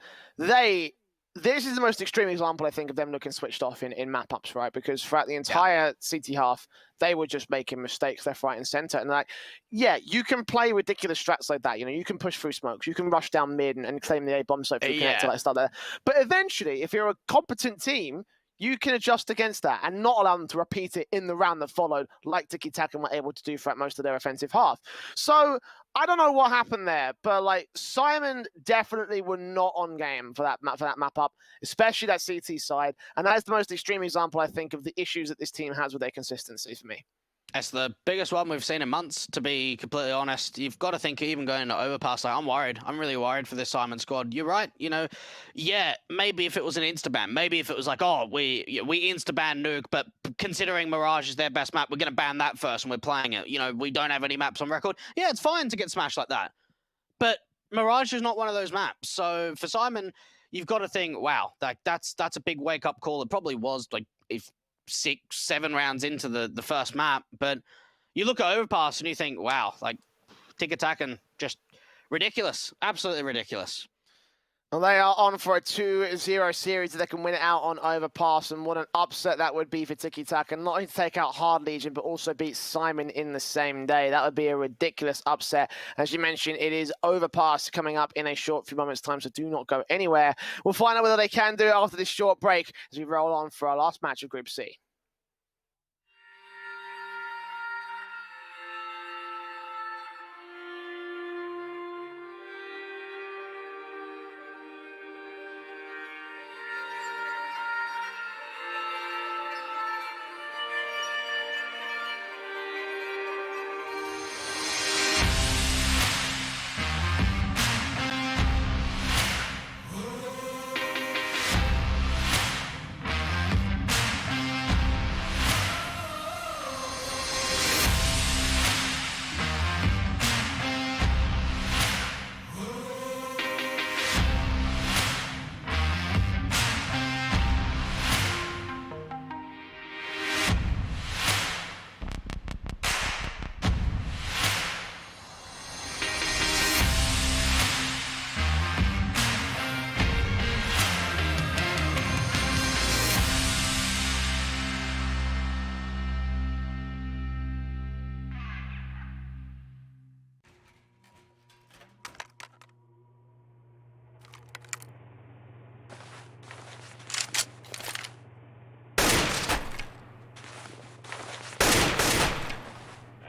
This is the most extreme example, I think, of them looking switched off in map ups, right? Because throughout the entire CT half, they were just making mistakes left, right, and center. And like, yeah, you can play ridiculous strats like that. You know, you can push through smokes, you can rush down mid and claim the A bomb site for the connector, like stuff there. But eventually, if you're a competent team, you can adjust against that and not allow them to repeat it in the round that followed, like TIKITAKAN were able to do throughout most of their offensive half. So I don't know what happened there, but like Simon definitely were not on game for that map up, especially that CT side. And that is the most extreme example, I think, of the issues that this team has with their consistency for me. It's the biggest one we've seen in months, to be completely honest. You've got to think even going to overpass, like, I'm worried. I'm really worried for this Simon squad. You're right. You know, yeah, maybe if it was an insta-ban, maybe if it was like, oh, we insta-ban Nuke, but considering Mirage is their best map, we're going to ban that first and we're playing it. You know, we don't have any maps on record. Yeah, it's fine to get smashed like that. But Mirage is not one of those maps. So for Simon, you've got to think, wow, like that's a big wake-up call. It probably was, like, if 6, 7 rounds into the first map, but you look at overpass and you think, wow, like TIKITAKAN, just ridiculous, absolutely ridiculous. Well, they are on for a 2-0 series that they can win it out on overpass, and what an upset that would be for TIKITAKAN. Not only to take out Hard Legion, but also beat Simon in the same day. That would be a ridiculous upset. As you mentioned, it is overpass coming up in a short few moments' time, so do not go anywhere. We'll find out whether they can do it after this short break as we roll on for our last match of Group C.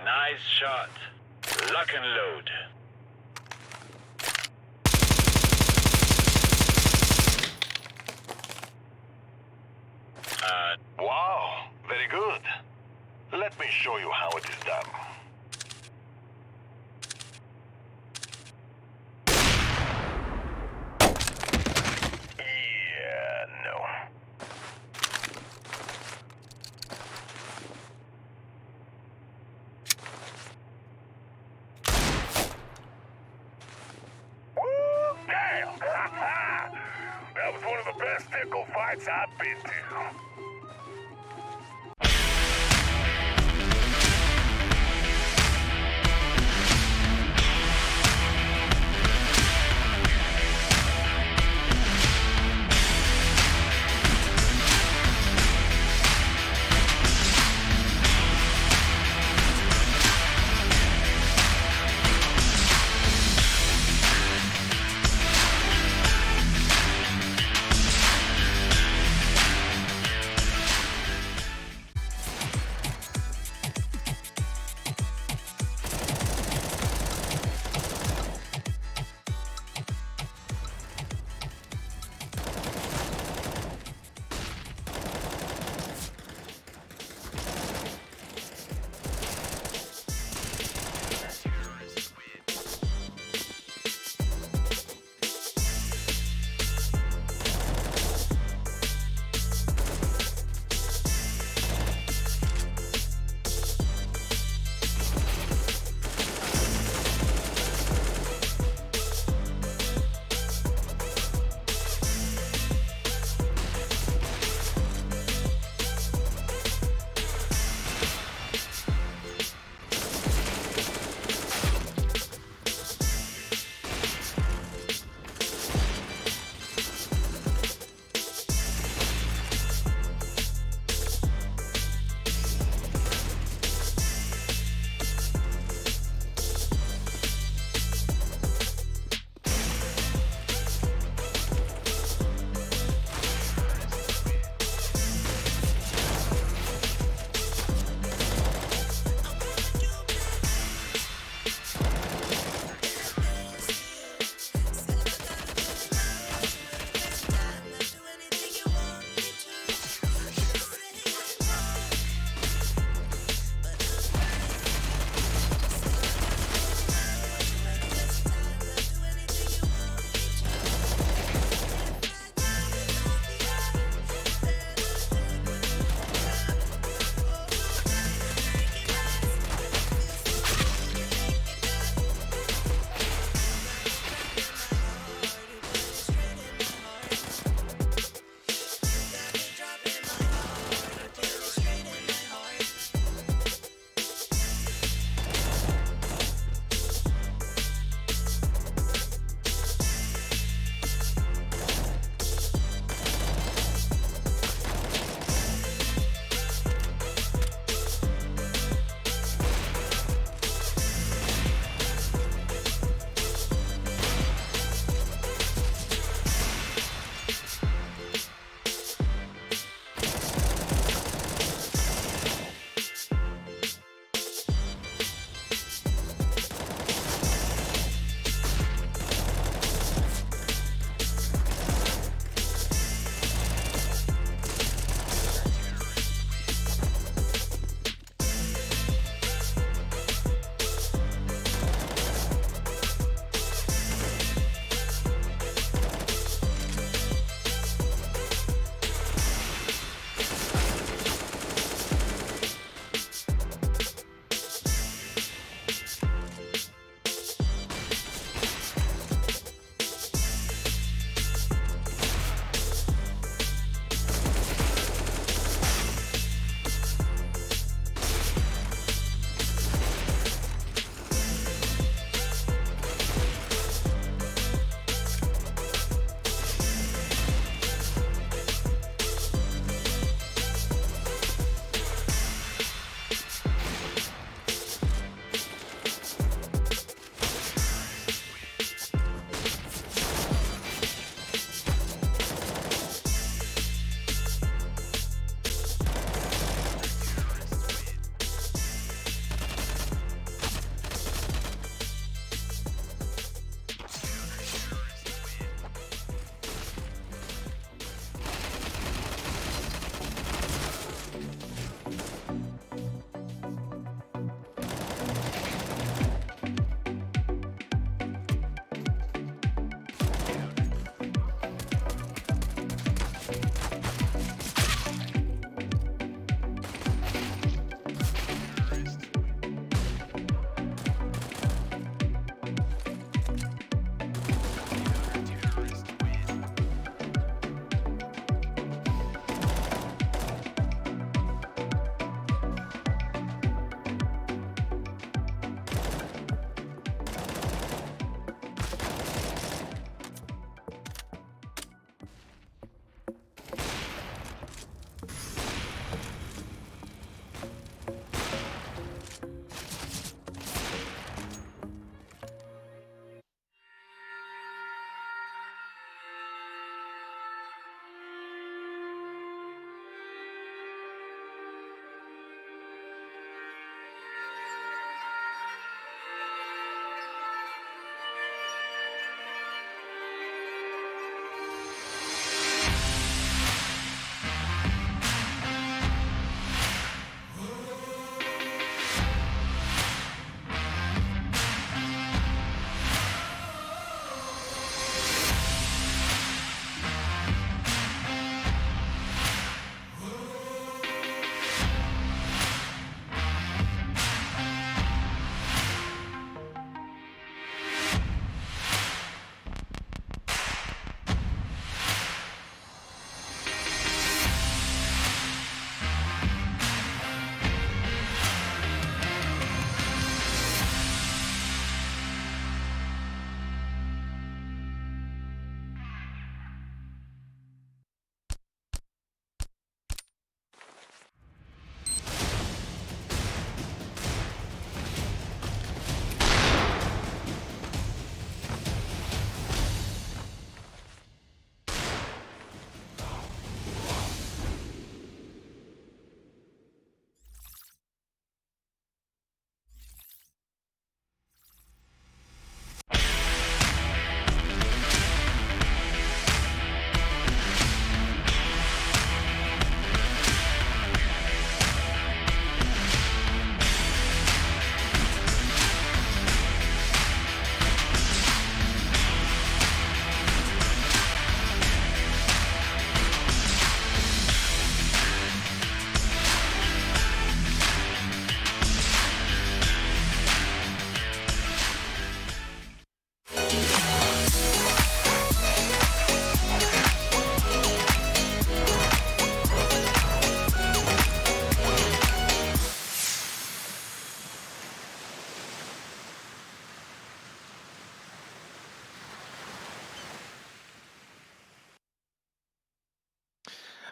Nice shot. Lock and load. Wow, very good. Let me show you how it is done. Yeah, no. Damn! That was one of the best tickle fights I've been to.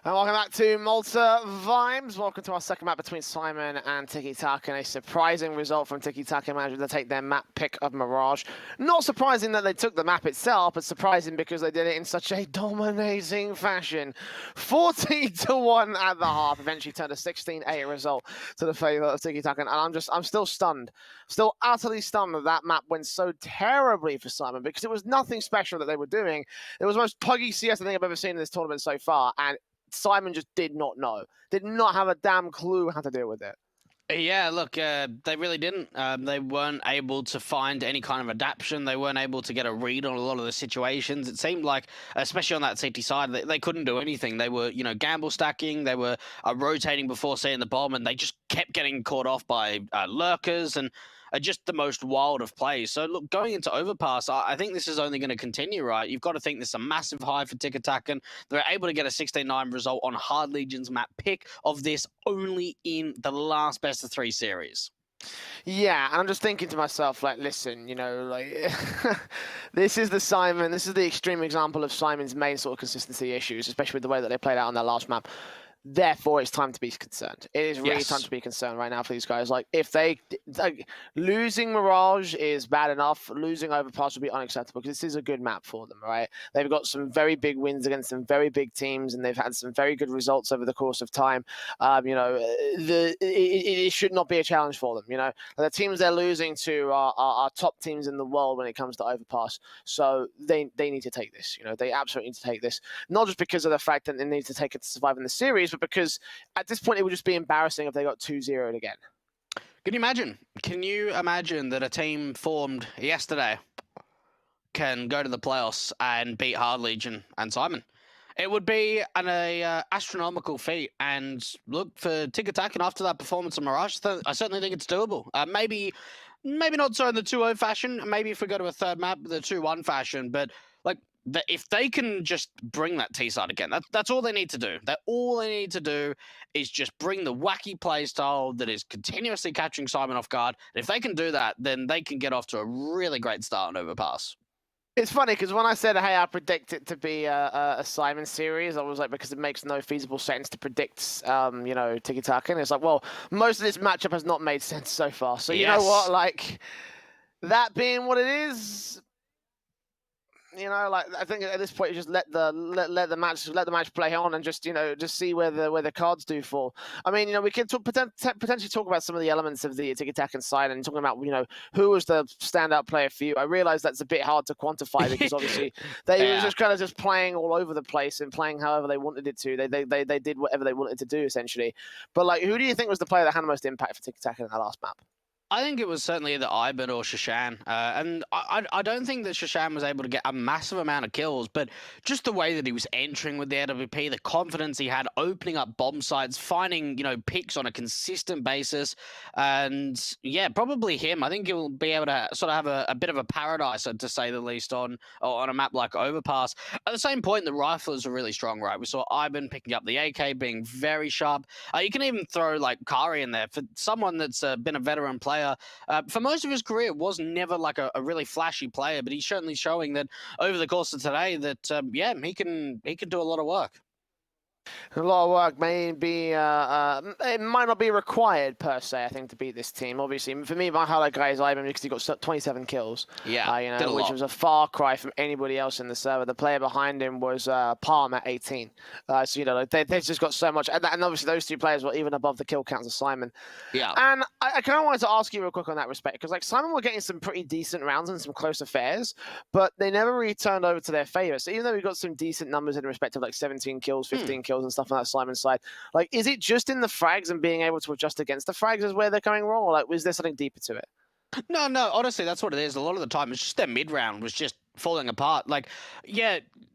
And welcome back to Malta Vibes. Welcome to our second map between Simon and TIKITAKAN. A surprising result from TIKITAKAN, managing to take their map pick of Mirage. Not surprising that they took the map itself, but surprising because they did it in such a dominating fashion. 14-1 at the half, eventually turned a 16-8 result to the favour of TIKITAKAN. And I'm still stunned. Still utterly stunned that that map went so terribly for Simon, because it was nothing special that they were doing. It was the most puggy CS I think I've ever seen in this tournament so far, and Simon just did not know, did not have a damn clue how to deal with it. Yeah, look, they really didn't. They weren't able to find any kind of adaptation. They weren't able to get a read on a lot of the situations. It seemed like, especially on that CT side, they couldn't do anything. They were, gamble stacking. They were rotating before seeing the bomb, and they just kept getting caught off by lurkers and just the most wild of plays. So, look, going into Overpass, I think this is only going to continue, right? You've got to think this is a massive high for TIKITAKAN. They're able to get a 16-9 result on Hard Legion's map pick of this only in the last best of 3 series. Yeah, and I'm just thinking to myself, like, listen, this is the Simon, this is the extreme example of Simon's main sort of consistency issues, especially with the way that they played out on their last map. Therefore, it's time to be concerned. It is really time to be concerned right now for these guys. Like, if they losing Mirage is bad enough, losing Overpass would be unacceptable, because this is a good map for them, right? They've got some very big wins against some very big teams, and they've had some very good results over the course of time. It should not be a challenge for them. The teams they're losing to are top teams in the world when it comes to Overpass. So they need to take this. They absolutely need to take this, not just because of the fact that they need to take it to survive in the series, but because at this point it would just be embarrassing if they got 2-0'd again. Can you imagine that a team formed yesterday can go to the playoffs and beat Hard Legion and Simon? It would be an astronomical feat. And look, for TIKITAKAN after that performance of Mirage, I certainly think it's doable. Maybe not so in the 2-0 fashion. Maybe if we go to a third map, the 2-1 fashion. But if they can just bring that T-side again, that's all they need to do. All they need to do is just bring the wacky play style that is continuously catching Simon off guard. And if they can do that, then they can get off to a really great start on Overpass. It's funny, because when I said, hey, I predict it to be a Simon series, I was like, because it makes no feasible sense to predict, TIKITAKAN. It's like, well, most of this matchup has not made sense so far. So you know what? Like, that being what it is, I think at this point you just let the match play on, and just see where the cards do fall. I mean, we can potentially talk about some of the elements of the TIKITAKAN side, and talking about who was the standout player for you. I realize that's a bit hard to quantify, because obviously they were just kind of just playing all over the place and playing however they wanted it to. They did whatever they wanted to do, essentially. But who do you think was the player that had the most impact for TIKITAKAN in that last map? I think it was certainly either Iban or Shashan. And I don't think that Shashan was able to get a massive amount of kills, but just the way that he was entering with the AWP, the confidence he had, opening up bomb sites, finding, picks on a consistent basis. And yeah, probably him. I think he'll be able to sort of have a bit of a paradise, to say the least, on a map like Overpass. At the same point, the riflers are really strong, right? We saw Iban picking up the AK, being very sharp. You can even throw Kari in there. For someone that's been a veteran player, for most of his career, was never a really flashy player, but he's certainly showing that over the course of today that he can do a lot of work. A lot of work maybe it might not be required per se, I think, to beat this team. Obviously, for me, my highlight guy is Ivan, because he got 27 kills. Yeah, which was a far cry from anybody else in the server. The player behind him was Palm at 18. So they've just got so much, and obviously those two players were even above the kill counts of Simon. Yeah. And I kind of wanted to ask you real quick on that respect, because Simon were getting some pretty decent rounds and some close affairs, but they never really turned over to their favor. So even though we got some decent numbers in respect of 17 kills, 15 kills, and stuff on that Simon side, is it just in the frags and being able to adjust against the frags is where they're going wrong, or is there something deeper to it? No, honestly, that's what it is. A lot of the time, it's just their mid-round was just falling apart.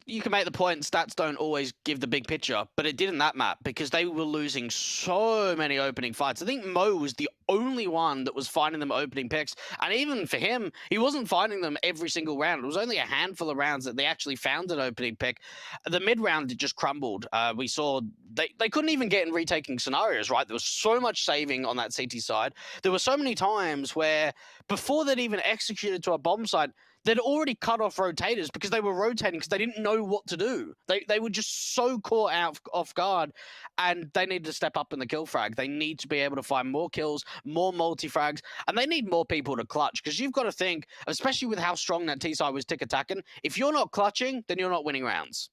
You can make the point stats don't always give the big picture, but it did in that map, because they were losing so many opening fights. I think Mo was the only one that was finding them opening picks, and even for him, he wasn't finding them every single round. It was only a handful of rounds that they actually found an opening pick. The mid-round, it just crumbled. We saw they couldn't even get in retaking scenarios, right? There was so much saving on that CT side. There were so many times where, before they'd even executed to a bomb site, they'd already cut off rotators because they were rotating because they didn't know what to do. They were just so caught out off guard, and they need to step up in the kill frag. They need to be able to find more kills, more multi-frags, and they need more people to clutch, because you've got to think, especially with how strong that T-side was TIKITAKAN, if you're not clutching, then you're not winning rounds.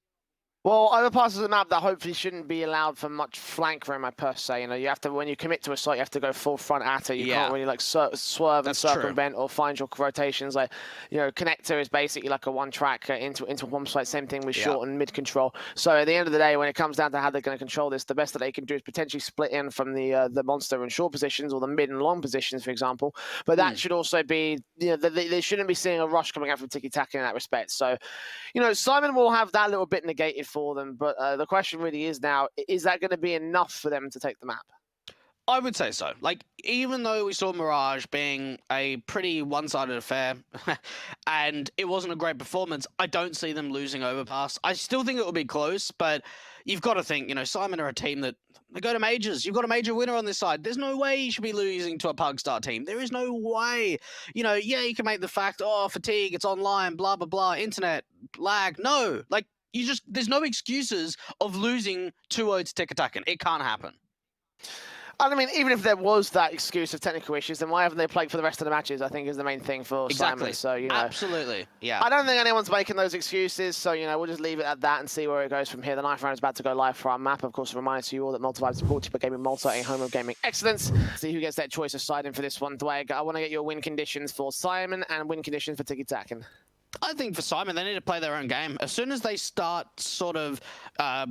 Well, overpass is a map that hopefully shouldn't be allowed for much flank room, per se. You know, you have to, when you commit to a site, you have to go full front at it. You can't really like swerve and circumvent or find your rotations. Like, you know, connector is basically like a one-track into one site. Same thing with short and mid control. So at the end of the day, when it comes down to how they're going to control this, the best that they can do is potentially split in from the monster and short positions, or the mid and long positions, for example. But that should also be, you know, they shouldn't be seeing a rush coming out from TIKITAKAN in that respect. So, you know, Simon will have that little bit negated for them, but the question really is now, is that going to be enough for them to take the map? I would say so. Like, even though we saw Mirage being a pretty one-sided affair and it wasn't a great performance, I don't see them losing Overpass. I still think it will be close, but you've got to think, you know, Simon are a team that they go to majors. You've got a major winner on this side. There's no way you should be losing to a Pugstar team. There is no way. You know, yeah, you can make the fact, oh, fatigue, it's online, blah, blah, blah, internet, lag. No, like, there's no excuses of losing 2-0 to TIKITAKAN. It can't happen. I mean, even if there was that excuse of technical issues, then why haven't they played for the rest of the matches, I think is the main thing for Simon. So, you know, absolutely. Yeah. I don't think anyone's making those excuses, so, you know, we'll just leave it at that and see where it goes from here. The 9th round is about to go live for our map. Of course, a reminder to you all that Multivibe is brought to you by Gaming Malta, a home of gaming excellence. See who gets that choice of siding for this one. Dwayne, I want to get your win conditions for Simon and win conditions for TIKITAKAN. I think for Simon, they need to play their own game. As soon as they start sort of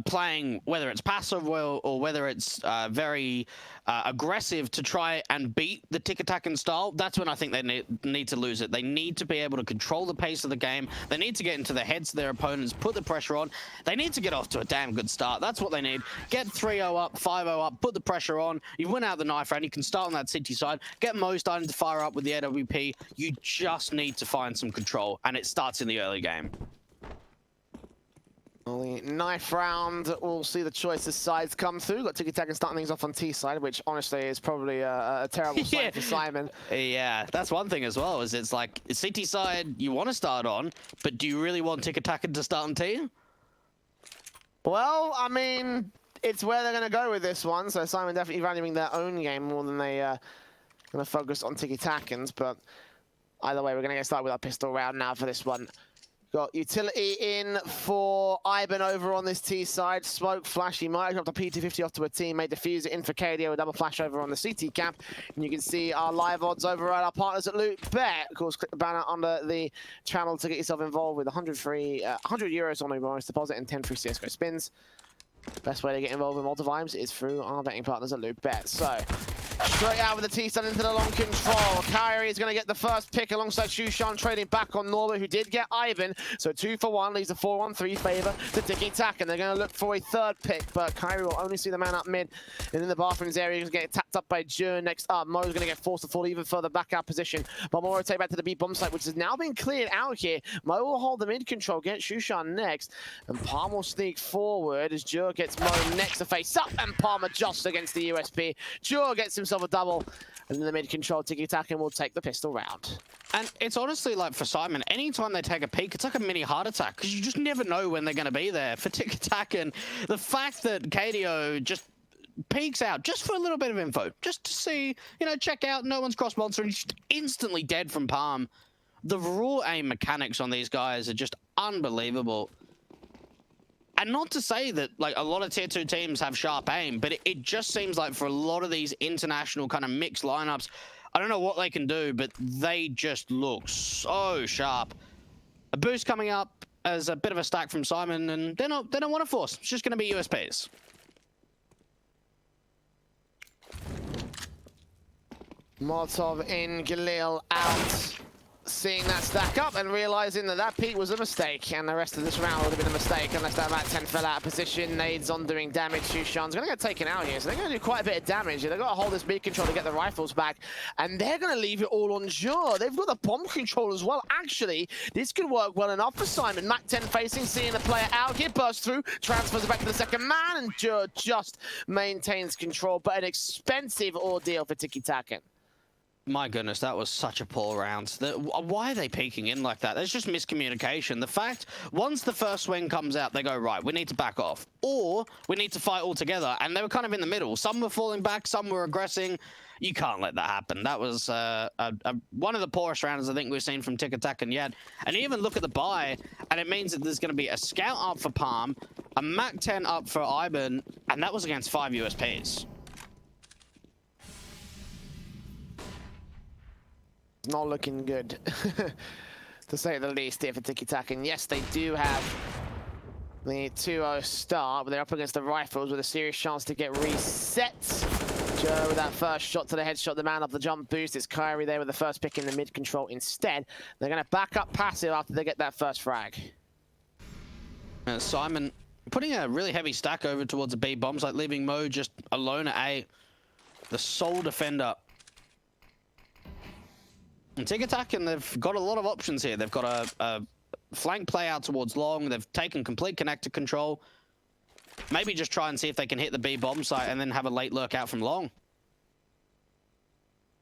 playing, whether it's passive or whether it's very aggressive to try and beat the TIKITAKAN style, that's when I think they need to lose it. They need to be able to control the pace of the game. They need to get into the heads of their opponents, put the pressure on. They need to get off to a damn good start. That's what they need. Get 3-0 up, 5-0 up, put the pressure on. You win out the knife round. You can start on that city side. Get Mo starting to fire up with the AWP. You just need to find some control, and it starts in the early game. Well, the 9th round, we'll see the choice of sides come through. Got TIKITAKAN starting things off on T side, which honestly is probably a terrible sign for Simon. Yeah, that's one thing as well, is it's like, CT side you want to start on, but do you really want TIKITAKAN to start on T? Well, I mean, it's where they're going to go with this one, so Simon definitely valuing their own game more than they going to focus on TIKITAKAN's, but either way, we're going to get started with our pistol round now for this one. Got utility in for Ivan over on this T side. Smoke, flash, he might have dropped a P250 off to a teammate. Defuse it in for KDO, a double flash over on the CT camp. And you can see our live odds over at our partners at Loot Bet. Of course, click the banner under the channel to get yourself involved with 100 euros on a bonus deposit and 10 free CSGO spins. Best way to get involved with Multivibes is through our betting partners at Loot Bet. So, straight out with the T-Side into the long control. Kyrie is going to get the first pick alongside Shushan, trading back on Norbert, who did get Ivan. So 2 for 1, leaves a 4-1-3 favor to TIKITAKAN. They're going to look for a third pick, but Kyrie will only see the man up mid. And in the bathrooms area, he's going to get tapped up by June. Next up, Mo's going to get forced to fall even further back out position. But Mo will rotate back to the B bomb site, which has now been cleared out here. Mo will hold the mid control, get Shushan next. And Palm will sneak forward as Jure gets Mo next to face up. And Palm adjusts against the USP. Jure gets himself a double. And then the mid control TIKITAKAN will take the pistol round. And it's honestly like for Simon, anytime they take a peek, it's like a mini heart attack because you just never know when they're going to be there. For TIKITAKAN, the fact that KDO just peeks out just for a little bit of info, just to see, you know, check out, no one's cross monster, and he's just instantly dead from Palm. The raw aim mechanics on these guys are just unbelievable. And not to say that, like, a lot of tier 2 teams have sharp aim, but it just seems like for a lot of these international kind of mixed lineups, I don't know what they can do, but they just look so sharp. A boost coming up as a bit of a stack from Simon, and they don't want to force. It's just going to be USPs. Molotov in, Galil out. Seeing that stack up and realizing that that peak was a mistake, and the rest of this round would have been a mistake unless that Mac 10 fell out of position. Nades on doing damage. Shushan's going to get taken out here, so they're going to do quite a bit of damage. They've got to hold this mid control to get the rifles back, and they're going to leave it all on Jure. They've got the bomb control as well. Actually, this could work well enough for Simon. Mac 10 facing, seeing the player out here, bursts through, transfers it back to the second man, and Jure just maintains control, but an expensive ordeal for TIKITAKAN. My goodness, that was such a poor round. Why are they peeking in like that? There's just miscommunication. The fact, once the first swing comes out, they go, right, we need to back off. Or we need to fight all together. And they were kind of in the middle. Some were falling back, some were aggressing. You can't let that happen. That was one of the poorest rounds I think we've seen from TIKITAKAN yet. And even look at the buy, and it means that there's going to be a scout up for Palm, a Mac 10 up for Ivan, and that was against 5 USPs. Not looking good, to say the least, here for TIKITAKAN. Yes, they do have the 2-0 start, but they're up against the Rifles with a serious chance to get reset. Joe with that first shot to the headshot, the man up the jump boost. It's Kyrie there with the first pick in the mid control instead. They're going to back up passive after they get that first frag. Simon putting a really heavy stack over towards the B bombs, like leaving Mo just alone at A. The sole defender. And TIKITAKAN, they've got a lot of options here. They've got a flank play out towards long. They've taken complete connector control. Maybe just try and see if they can hit the B bomb site and then have a late lurk out from long.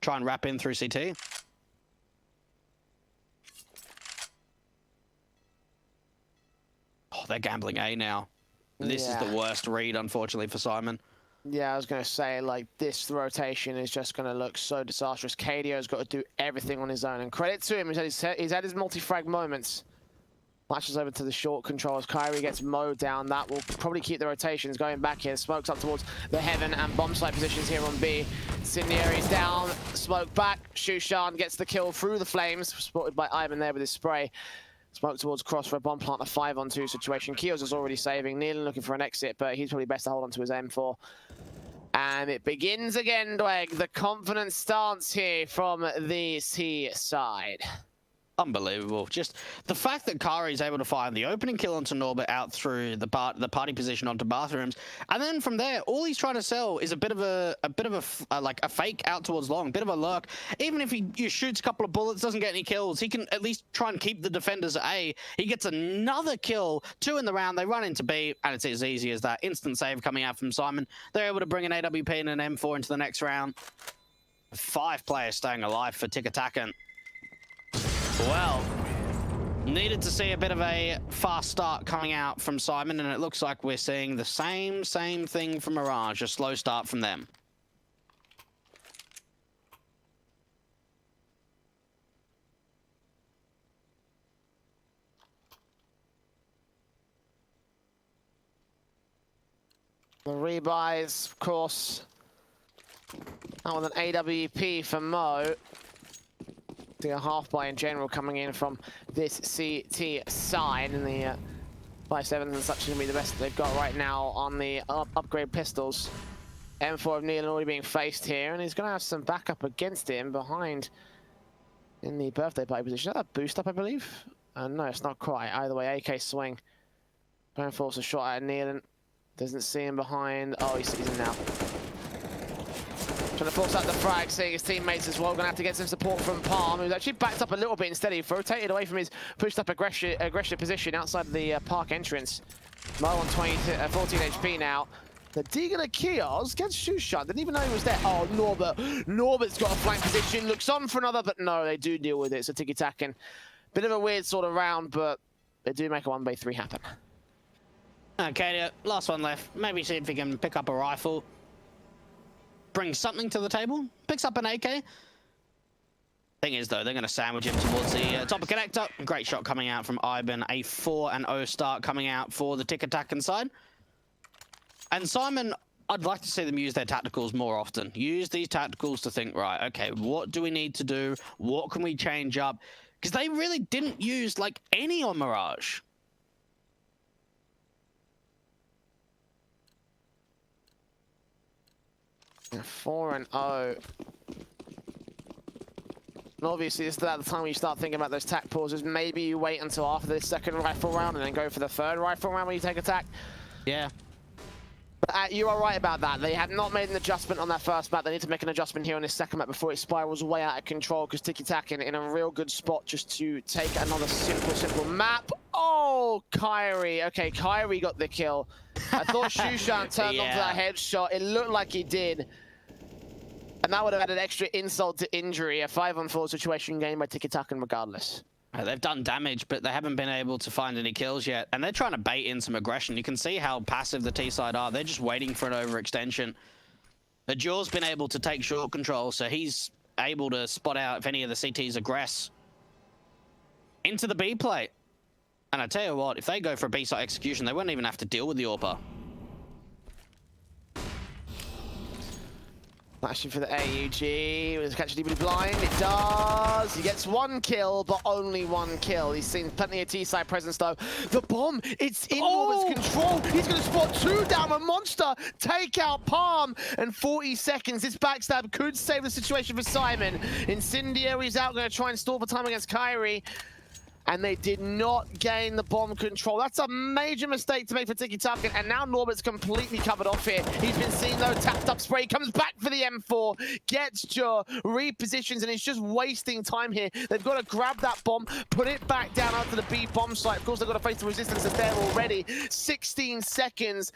Try and wrap in through CT. Oh, they're gambling A now. This is the worst read, unfortunately, for Simon. Yeah, I was going to say, like, this rotation is just going to look so disastrous. KDO's got to do everything on his own. And credit to him, he's had his multi-frag moments. Flashes over to the short controls. Kyrie gets mowed down. That will probably keep the rotations going back here. Smokes up towards the heaven and bomb site positions here on B. Sinieri's down. Smoke back. Shushan gets the kill through the flames. Spotted by Ivan there with his spray. Smoke towards cross for a bomb plant, a 5-on-2 situation. Kios is already saving. Nealon looking for an exit, but he's probably best to hold on to his M4. And it begins again, Dweg. The confident stance here from the C side. Unbelievable. Just the fact that Kari is able to find the opening kill onto Norbert out through the party position onto bathrooms, and then from there, all he's trying to sell is a bit of a fake out towards long, bit of a lurk. Even if he shoots a couple of bullets, doesn't get any kills, he can at least try and keep the defenders at A. He gets another kill, 2 in the round. They run into B, and it's as easy as that. Instant save coming out from Simon. They're able to bring an AWP and an M4 into the next round. 5 players staying alive for TIKITAKAN. Well, needed to see a bit of a fast start coming out from Simon, and it looks like we're seeing the same thing from Mirage, a slow start from them. The rebuys, of course. That was an AWP for Mo. A half buy in general coming in from this CT side, and the 5.7s and such are going to be the best that they've got right now on the upgrade pistols. M4 of Nealon already being faced here, and he's going to have some backup against him behind in the birthday party position. Is that a boost up, I believe? No, it's not quite. Either way, AK swing. Going for a shot at Nealon. Doesn't see him behind. Oh, he sees him now. Trying to force out the frag, seeing his teammates as well. Going to have to get some support from Palm, who's actually backed up a little bit instead. He rotated away from his pushed up aggressive position outside of the park entrance. Mo on 14 HP now. The Deagle Kios gets Shushan. Didn't even know he was there. Oh, Norbert. Norbert's got a flank position. Looks on for another, but no, they do deal with it. So TIKITAKAN. Bit of a weird sort of round, but they do make a 1v3 happen. Okay, last one left. Maybe see if he can pick up a rifle. Brings something to the table. Picks up an AK. Thing is, though, they're going to sandwich him towards the top of connector. Great shot coming out from Ivan. A 4-0 start coming out for the TIKITAKAN side. And Simon, I'd like to see them use their tacticals more often. Use these tacticals to think, right, okay, what do we need to do? What can we change up? Because they really didn't use, like, any on Mirage. Yeah, 4-0. And obviously, this is at the time when you start thinking about those tac pauses. Maybe you wait until after the second rifle round and then go for the third rifle round when you take a tac. Yeah. But you are right about that. They had not made an adjustment on that first map. They need to make an adjustment here on this second map before it spirals way out of control, because TIKITAKAN in a real good spot just to take another simple map. Oh, Kyrie. Okay, Kyrie got the kill. I thought Shushan turned onto that headshot. It looked like he did. And that would have added extra insult to injury, a 5-on-4 situation gained by TIKITAKAN regardless. They've done damage, but they haven't been able to find any kills yet. And they're trying to bait in some aggression. You can see how passive the T-side are. They're just waiting for an overextension. Ajure's been able to take short control, so he's able to spot out if any of the CTs aggress into the B plate. And I tell you what, if they go for a B-side execution, they wouldn't even have to deal with the AWPer. Flashing for the AUG. Does it catch DB blind? It does. He gets 1 kill, but only 1 kill. He's seen plenty of T-side presence, though. The bomb, it's in Norbert's control. He's going to spot 2 down. A monster. Take out Palm. And 40 seconds. This backstab could save the situation for Simon. Incendiary's out, going to try and stall for time against Kyrie. And they did not gain the bomb control. That's a major mistake to make for TIKITAKAN, and now Norbert's completely covered off here. He's been seen though, tapped up spray, comes back for the M4, gets Jur, repositions, and he's just wasting time here. They've got to grab that bomb, put it back down onto the B bomb site. Of course, they've got to face the resistance that's there already. 16 seconds.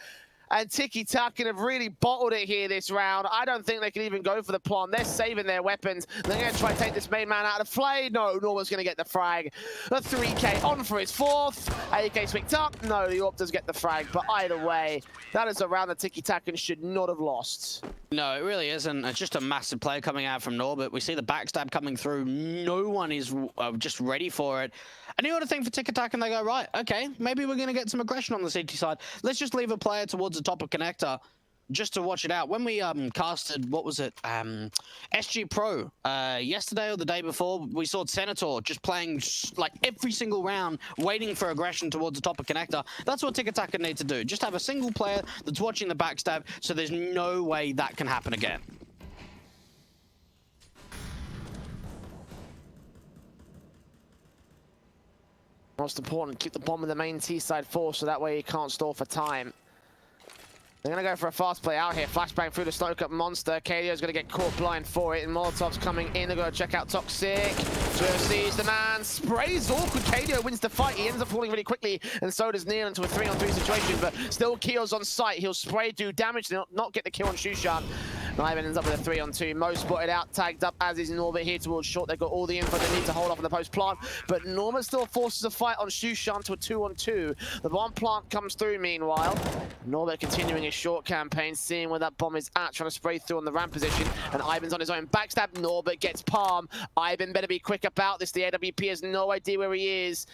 And TIKITAKAN have really bottled it here this round. I don't think they can even go for the plant. They're saving their weapons. They're going to try and take this main man out of the play. No, Norbert's going to get the frag. The 3K on for his 4th. AK's picked up. No, the AWP does get the frag. But either way, that is a round that TIKITAKAN should not have lost. No, it really isn't. It's just a massive play coming out from Norbert. We see the backstab coming through. No one is just ready for it. And you ought to think for TIKITAKAN, they go, right, okay, maybe we're going to get some aggression on the CT side. Let's just leave a player towards the top of connector just to watch it out. When we casted, what was it, SG Pro yesterday or the day before, we saw Senator just playing like every single round, waiting for aggression towards the top of connector. That's what TIKITAKAN need to do. Just have a single player that's watching the backstab, so there's no way that can happen again. Most important, keep the bomb in the main T-side force, so that way you can't stall for time. They're going to go for a fast play out here. Flashbang through the Stoke Up Monster. KDO's going to get caught blind for it. And Molotov's coming in. They're going to check out Toxic. Just sees the man. Sprays awkward. KDO wins the fight. He ends up falling really quickly. And so does Neil into a 3-on-3 situation. But still, Keel's on site. He'll spray, do damage, not get the kill on Shushan. Ivan ends up with a 3-on-2. Mo spotted out, tagged up, as is Norbert here towards short. They've got all the info they need to hold off in the post plant. But Norbert still forces a fight on Shushan to a 2-on-2. The bomb plant comes through meanwhile. Norbert continuing his short campaign, seeing where that bomb is at, trying to spray through on the ramp position. And Ivan's on his own backstab. Norbert gets Palm. Ivan better be quick about this. The AWP has no idea where he is.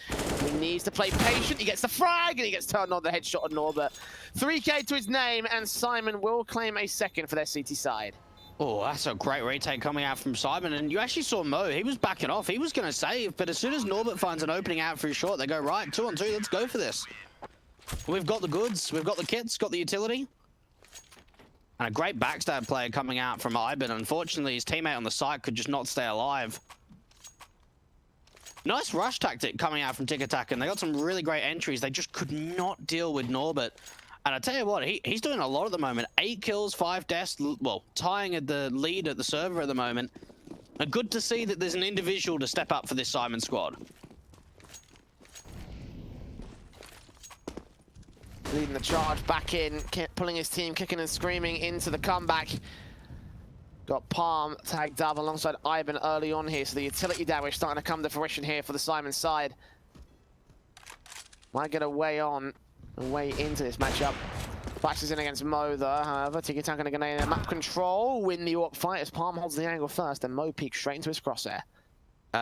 He needs to play patient. He gets the frag and he gets turned on the headshot on Norbert. 3K to his name, and Simon will claim a second for their CT side. Oh, that's a great retake coming out from Simon. And you actually saw Mo. He was backing off. He was going to save. But as soon as Norbert finds an opening out for his short, they go, right, 2-on-2, let's go for this. We've got the goods. We've got the kits, got the utility. And a great backstab play coming out from Ivan. Unfortunately, his teammate on the site could just not stay alive. Nice rush tactic coming out from TIKITAKAN. They got some really great entries. They just could not deal with Norbert. And I tell you what, he's doing a lot at the moment. 8 kills, 5 deaths, well, tying at the lead at the server at the moment. And good to see that there's an individual to step up for this Simon squad. Leading the charge back in, pulling his team, kicking and screaming into the comeback. Got Palm tagged up alongside Ivan early on here, so the utility damage starting to come to fruition here for the Simon side. Might get a way on, a way into this matchup. Flashes in against Mo though, however, TIKITAKAN going to gain map control, win the AWP fight as Palm holds the angle first, and Mo peeks straight into his crosshair.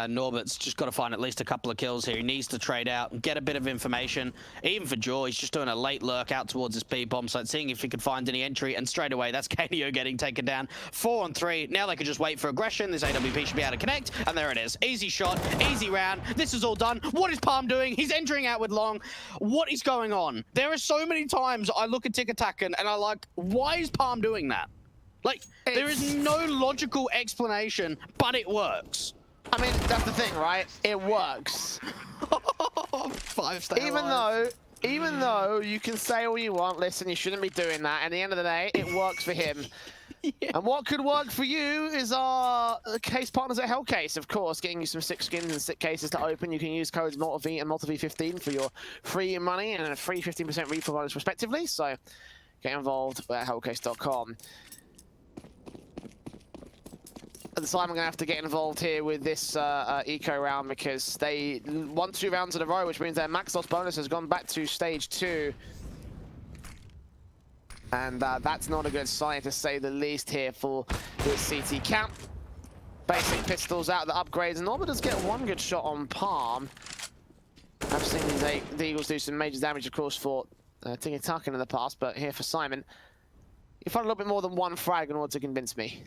Norbert's just got to find at least a couple of kills here. He needs to trade out and get a bit of information. Even for Jaw, he's just doing a late lurk out towards his B-bomb site, seeing if he could find any entry, and straight away, that's KDO getting taken down. 4-on-3. Now they can just wait for aggression. This AWP should be able to connect, and there it is. Easy shot, easy round. This is all done. What is Palm doing? He's entering out with long. What is going on? There are so many times I look at TIKITAKAN and I like, why is Palm doing that? Like, there is no logical explanation, but it works. I mean, that's the thing, right? It works. 5-star Even though you can say all you want, listen, you shouldn't be doing that. At the end of the day, it works for him. Yeah. And what could work for you is our case partners at Hellcase, of course, getting you some 6 skins and 6 cases to open. You can use codes MaltaV and MaltaV15 for your free money and a free 15% refill bonus respectively. So get involved at hellcase.com. Simon going to have to get involved here with this eco round because they won 2 rounds in a row, which means their max loss bonus has gone back to stage 2. And that's not a good sign, to say the least, here for the CT camp. Basic pistols out, the upgrades, and Norbert does get 1 good shot on Palm. I've seen the Eagles do some major damage, of course, for TIKITAKAN in the past, but here for Simon, you find a little bit more than 1 frag in order to convince me.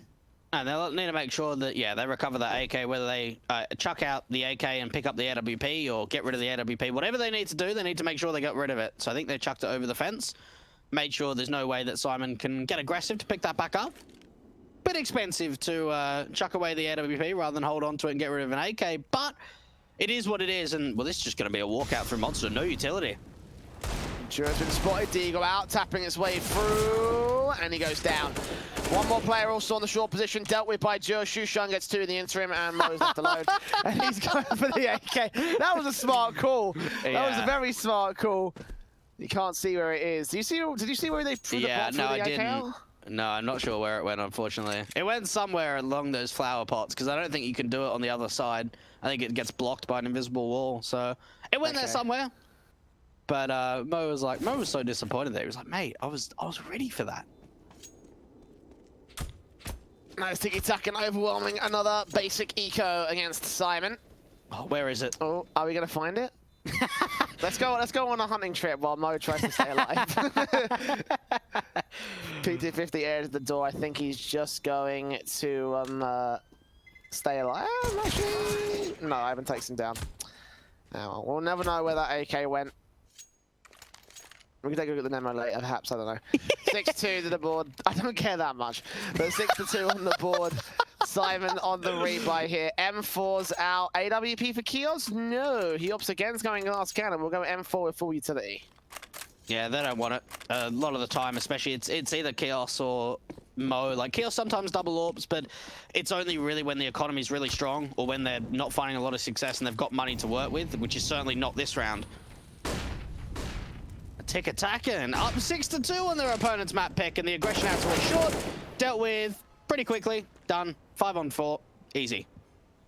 And they'll need to make sure that, yeah, they recover that AK, whether they chuck out the AK and pick up the AWP or get rid of the AWP. Whatever they need to do, they need to make sure they got rid of it. So I think they chucked it over the fence, made sure there's no way that Simon can get aggressive to pick that back up. Bit expensive to chuck away the AWP rather than hold on to it and get rid of an AK, but it is what it is. And, well, this is just going to be a walkout through Monster, no utility. Juro's been spotted, Deagle out, tapping its way through, and he goes down. 1 more player also on the short position, dealt with by Juro. Shushan gets 2 in the interim, and Mo's left alone. And he's going for the AK. That was a smart call. Yeah. That was a very smart call. You can't see where it is. Did you see where they threw the pot no, through the I AK? didn't. No, I'm not sure where it went, unfortunately. It went somewhere along those flower pots, because I don't think you can do it on the other side. I think it gets blocked by an invisible wall, so it went there somewhere. But Mo was so disappointed there. He was like, mate, I was ready for that. Nice TIKITAKAN overwhelming another basic eco against Simon. Oh, where is it? Oh, are we gonna find it? Let's go on a hunting trip while Mo tries to stay alive. PT50 airs the door. I think he's just going to stay alive. Actually, no, Ivan takes him down. Oh, we'll never know where that AK went. We can take a look at the memo later, perhaps, I don't know. 6-2 to the board. I don't care that much. But 6-2 on the board. Simon on the replay here. M4's out. AWP for Kios? No. He opts against going last cannon. We'll go M4 with full utility. Yeah, they don't want it. A lot of the time, especially, it's either Kios or Mo. Like, Kios sometimes double AWPs, but it's only really when the economy's really strong or when they're not finding a lot of success and they've got money to work with, which is certainly not this round. TIKITAKAN up 6-2 on their opponent's map pick, and the aggression out towards short, dealt with pretty quickly. Done. 5-on-4. Easy.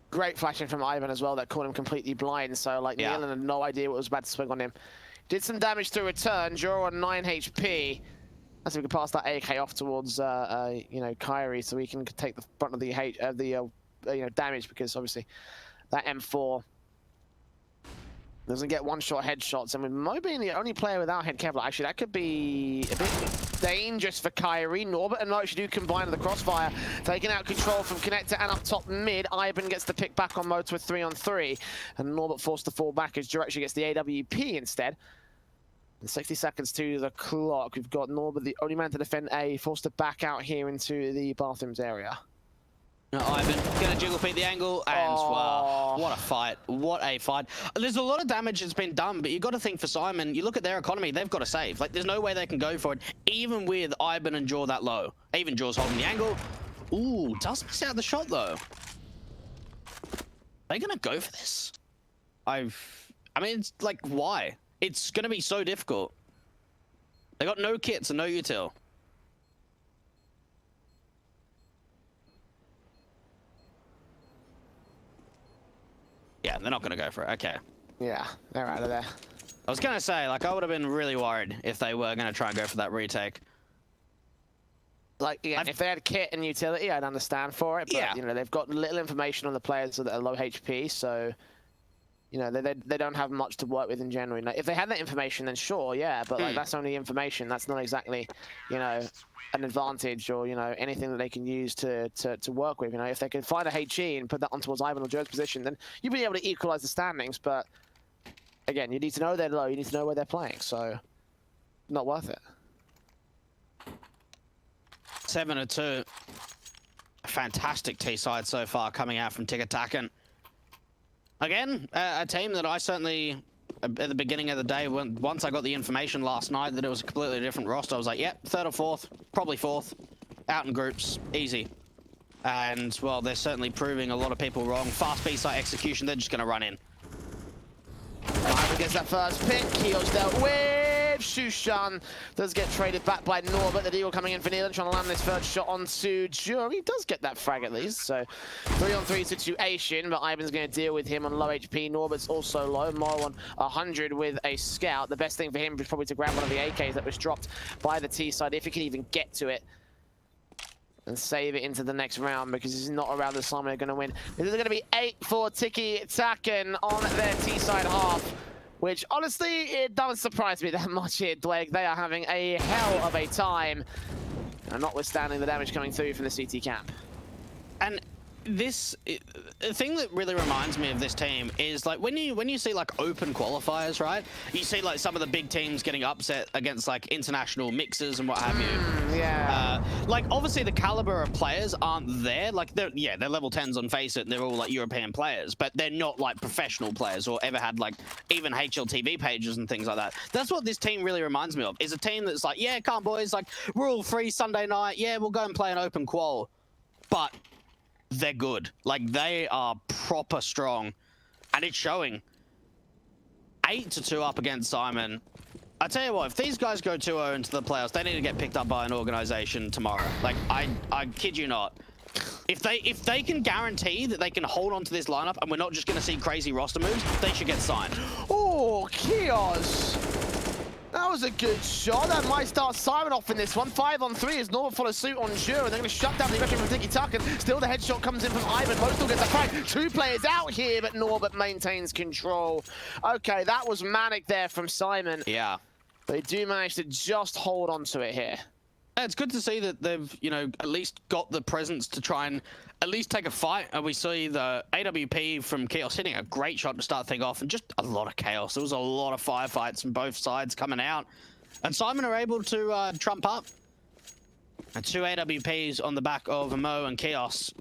Great flashing from Ivan as well that caught him completely blind, so like Nealon had no idea what was about to swing on him. Did some damage to return. Juro on 9 HP. Let's see if we can pass that AK off towards you know, Kyrie, so we can take the brunt of the you know, damage, because obviously that M4 doesn't get one-shot headshots, and with Mo being the only player without head Kevlar, actually that could be a bit dangerous for Kyrie. Norbert and Noach do combine the crossfire, taking out control from connector and up top mid. Ivan gets the pick back on Mo to a 3-on-3, and Norbert forced to fall back as Juro actually gets the AWP instead. And 60 seconds to the clock. We've got Norbert, the only man to defend A, forced to back out here into the bathrooms area. Ivan gonna jiggle feed the angle, and wow, what a fight. What a fight. There's a lot of damage that's been done, but you got to think for Simon, you look at their economy, they've got to save. Like, there's no way they can go for it, even with Ivan and Juro that low. Even Juro's holding the angle. Ooh, does miss out the shot, though. Are they gonna go for this? I mean, it's like, why? It's gonna be so difficult. They got no kits and no util. Yeah, they're not going to go for it. Okay. Yeah, they're out of there. I was going to say, like, I would have been really worried if they were going to try and go for that retake. Like, yeah, if they had kit and utility, I'd understand for it. But, yeah, you know, they've got little information on the players that are low HP, so, you know, they don't have much to work with in general. Like, if they had that information, then sure, yeah, but, like, that's only information. That's not exactly, you know, an advantage or, you know, anything that they can use to work with. You know, if they could find a HE and put that on towards Ivan or Juro's position, then you'd be able to equalize the standings. But again, you need to know they're low. You need to know where they're playing. So, not worth it. 7-2. Fantastic T side so far coming out from TIKITAKAN. Again, a team that I certainly, at the beginning of the day, once I got the information last night that it was a completely different roster, I was like, yep, 3rd or 4th, probably 4th, out in groups, easy. And, well, they're certainly proving a lot of people wrong. Fast B-side execution, they're just going to run in. Ivan gets that first pick. Keel's dealt with. alive. Shushan does get traded back by Norbert. The deal coming in for Nealon, trying to land this third shot onto Jure. He does get that frag at least, so 3-on-3 situation, but Ivan's going to deal with him on low HP. Norbert's also low. Morrow on 100 with a scout. The best thing for him is probably to grab one of the AKs that was dropped by the T side, if he can even get to it, and save it into the next round, because this is not a round that Simon are going to win. This is going to be 8 for TIKITAKAN on their T side half, which honestly, it doesn't surprise me that much here, Dweg. They are having a hell of a time, and notwithstanding the damage coming through from the CT camp. And the thing that really reminds me of this team is like when you see like open qualifiers, right? You see like some of the big teams getting upset against like international mixers and what have you. Yeah. Like obviously the caliber of players aren't there. Like they're level 10s on Face It. They're all like European players, but they're not like professional players or ever had like even HLTV pages and things like that. That's what this team really reminds me of. Is a team that's like, yeah, come on boys, like we're all free Sunday night. Yeah, we'll go and play an open qual, but they're good. Like they are proper strong, and it's showing. 8-2 up against Simon. I tell you what, if these guys go 2-0 into the playoffs, they need to get picked up by an organization tomorrow. Like I kid you not. If they can guarantee that they can hold on to this lineup and we're not just going to see crazy roster moves, they should get signed. Oh, Chaos! That was a good shot. That might start Simon off in this one. 5-on-3 as Norbert follows suit on Jure, and they're going to shut down the aggression from TIKITAKAN. Still the headshot comes in from Ivan. Postal gets a frag. 2 players out here, but Norbert maintains control. Okay, that was manic there from Simon. Yeah. They do manage to just hold on to it here. It's good to see that they've, you know, at least got the presence to try and at least take a fight. And we see the AWP from Chaos hitting a great shot to start things off, and just a lot of chaos. There was a lot of firefights from both sides coming out. And Simon are able to trump up. And 2 AWPs on the back of Mo and Chaos.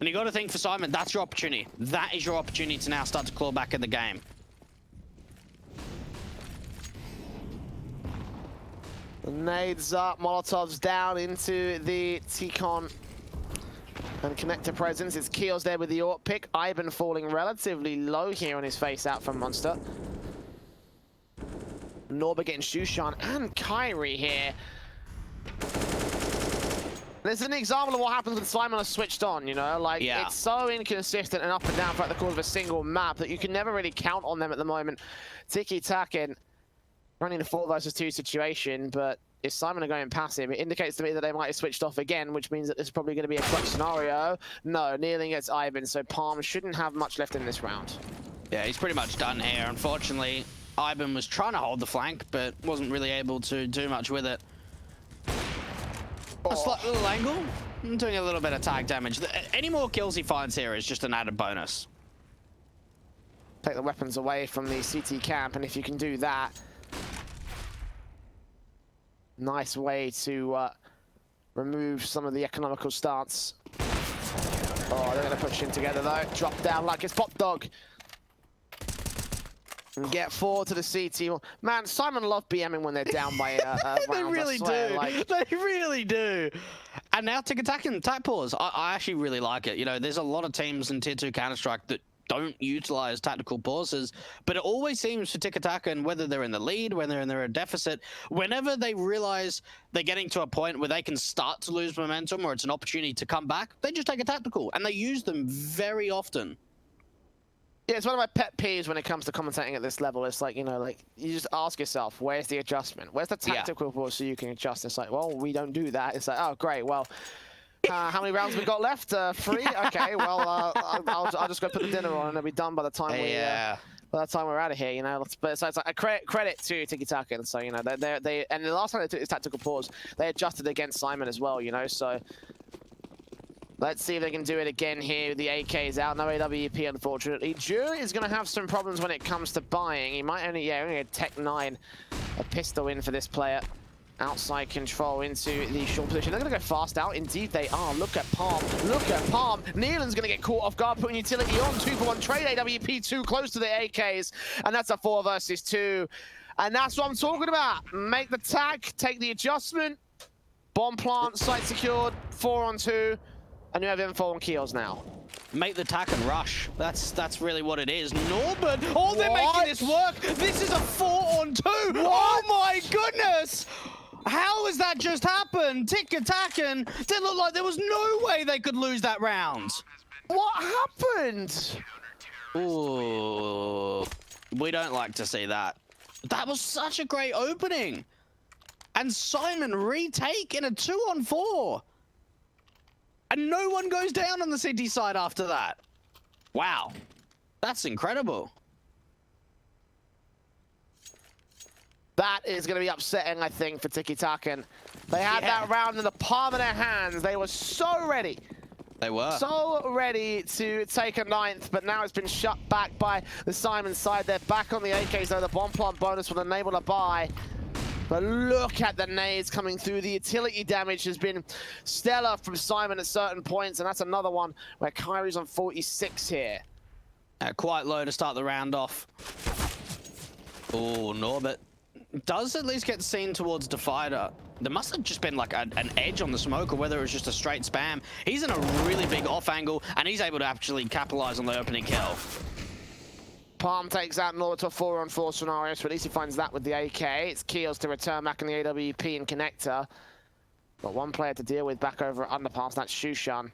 And you got to think for Simon, that's your opportunity. That is your opportunity to now start to claw back in the game. The nades up, Molotovs down into the T-Con. And connector presence, it's Keels there with the AWP pick. Ivan falling relatively low here on his face out from Monster. Norbert getting Shushan and Kyrie here. This is an example of what happens when Simon are switched on, you know? Like, yeah. It's so inconsistent and up and down throughout the course of a single map that you can never really count on them at the moment. TIKITAKAN running a 4 versus 2 situation, but if Simon are going passive, it indicates to me that they might have switched off again, which means that this is probably going to be a clutch scenario. No, kneeling gets Ivan, so Palm shouldn't have much left in this round. Yeah, he's pretty much done here. Unfortunately, Ivan was trying to hold the flank, but wasn't really able to do much with it. A slight little angle, doing a little bit of tag damage. Any more kills he finds here is just an added bonus. Take the weapons away from the CT camp, and if you can do that, nice way to remove some of the economical stance. Oh, they're going to push in together though. Drop down like it's Pop Dog. And get 4 to the CT. Man, Simon love BMing when they're down by rounds, They really do. Like... They really do. And now TIKITAKAN, tight pause. I actually really like it. You know, there's a lot of teams in Tier 2 Counter-Strike that don't utilize tactical pauses, but it always seems for TIKITAKAN, whether they're in the lead, whether they're in a deficit, whenever they realize they're getting to a point where they can start to lose momentum or it's an opportunity to come back, they just take a tactical, and they use them very often. Yeah, it's one of my pet peeves when it comes to commentating at this level. It's like, you know, like, you just ask yourself, where's the adjustment? Where's the tactical pause so you can adjust? It's like, well, we don't do that. It's like, oh, great, well, how many rounds we got left? 3? Okay, well, I'll just go put the dinner on and it'll be done by the time by the time we're out of here, you know. But it's like a credit to TIKITAKAN. So, you know, they and the last time they took this tactical pause, they adjusted against Simon as well, you know. So let's see if they can do it again here. The AK is out, no AWP, unfortunately. Jure is going to have some problems when it comes to buying. He might only a Tech 9, a pistol in for this player. Outside control into the short position. They're going to go fast out. Indeed, they are. Look at Palm. Look at Palm. Nealon's going to get caught off guard, putting utility on. 2-for-1 trade. AWP too close to the AKs. And that's a 4 versus 2. And that's what I'm talking about. Make the tag, take the adjustment. Bomb plant, site secured. 4-on-2. And you have info on Keels now. Make the attack and rush. That's really what it is. Norbert. Oh, they're making this work. This is a 4-on-2. What? this? How has that just happened? TIKITAKAN didn't look like there was no way they could lose that round. What happened? Ooh, we don't like to see that. That was such a great opening. And SYMAN retake in a 2-on-4. And no one goes down on the city side after that. Wow. That's incredible. That is going to be upsetting, I think, for TIKITAKAN. They had that round in the palm of their hands. They were so ready. They were. So ready to take a 9th, but now it's been shut back by the SYMAN side. They're back on the AKs, though. The bomb plant bonus will enable a buy. But look at the nades coming through. The utility damage has been stellar from SYMAN at certain points, and that's another one where Kyrie's on 46 here. Quite low to start the round off. Oh, Norbert does at least get seen towards Divider. There must have just been like an edge on the smoke, or whether it was just a straight spam. He's in a really big off angle, and he's able to actually capitalize on the opening kill. Palm takes out Norbert to a 4-on-4 scenario, so at least he finds that with the AK. It's Keels to return back in the AWP and connector. Got one player to deal with back over at Underpass, that's Shushan.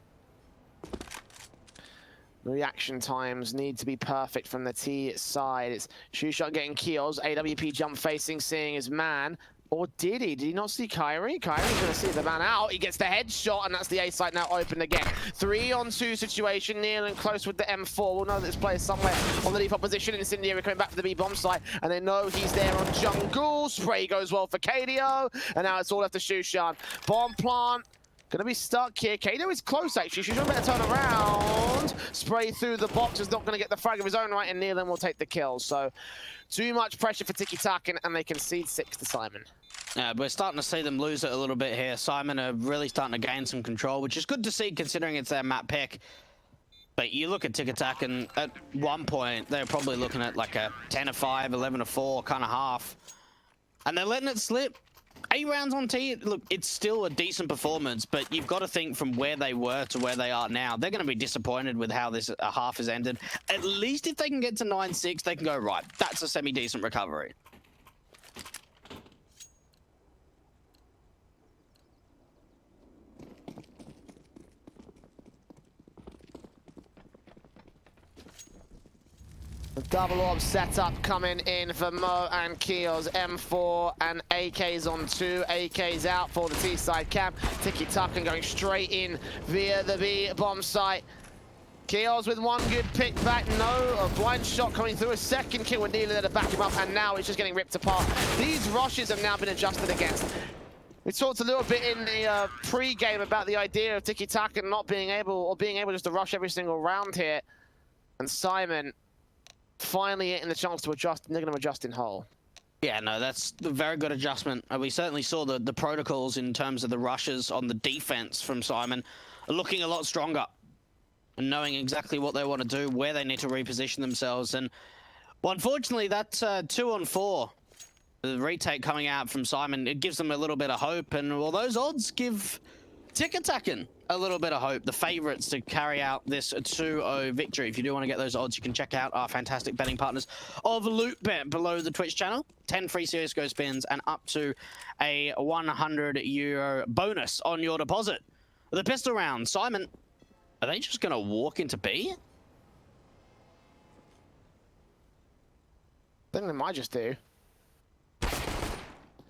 Reaction times need to be perfect from the T side. It's Shushan getting Keels, AWP jump facing, seeing his man. Or did he? Did he not see Kyrie? Kyrie's going to see the man out. He gets the headshot, and that's the A site now open again. 3-on-2 situation. Neil and close with the M4. We'll know that this player's somewhere on the default position. Incendiary coming back for the B bomb site, and they know he's there on jungle. Spray goes well for KDO, and now it's all left to Shushan. Bomb plant. Gonna be stuck here. KDO is close, actually. Shushan better turn around. Spray through the box is not gonna get the frag of his own right, and Nealon will take the kill. So, too much pressure for TIKITAKAN, and they concede 6 to SYMAN. Yeah, we're starting to see them lose it a little bit here. SYMAN are really starting to gain some control, which is good to see considering it's their map pick. But you look at TIKITAKAN, at one point, they're probably looking at like a 10-5, 11-4 kind of half. And they're letting it slip. 8 rounds on T, look, it's still a decent performance, but you've got to think from where they were to where they are now. They're going to be disappointed with how this half has ended. At least if they can get to 9-6, they can go, right, that's a semi-decent recovery. The double orb setup coming in for Mo and Keels. M4 and AKs on 2. AKs out for the T side camp. TIKITAKAN going straight in via the B bomb site. Keels with one good pick back. No, a blind shot coming through. A second kill with Nealon there to back him up, and now it's just getting ripped apart. These rushes have now been adjusted against. We talked a little bit in the pre-game about the idea of TIKITAKAN not being able, or being able just to rush every single round here. And SYMAN finally getting the chance to adjust, and they're going to adjust in whole. Yeah, no, that's a very good adjustment. We certainly saw the protocols in terms of the rushes on the defense from SYMAN looking a lot stronger and knowing exactly what they want to do, where they need to reposition themselves. And well, unfortunately, that 2-on-4, the retake coming out from SYMAN, it gives them a little bit of hope. And well, those odds give TIKITAKAN a little bit of hope, the favorites to carry out this 2-0 victory. If you do want to get those odds, you can check out our fantastic betting partners of LootBet below the Twitch channel. 10 free CSGO spins and up to a €100 bonus on your deposit. The pistol round, SYMAN, are they just going to walk into B? I think they might just do.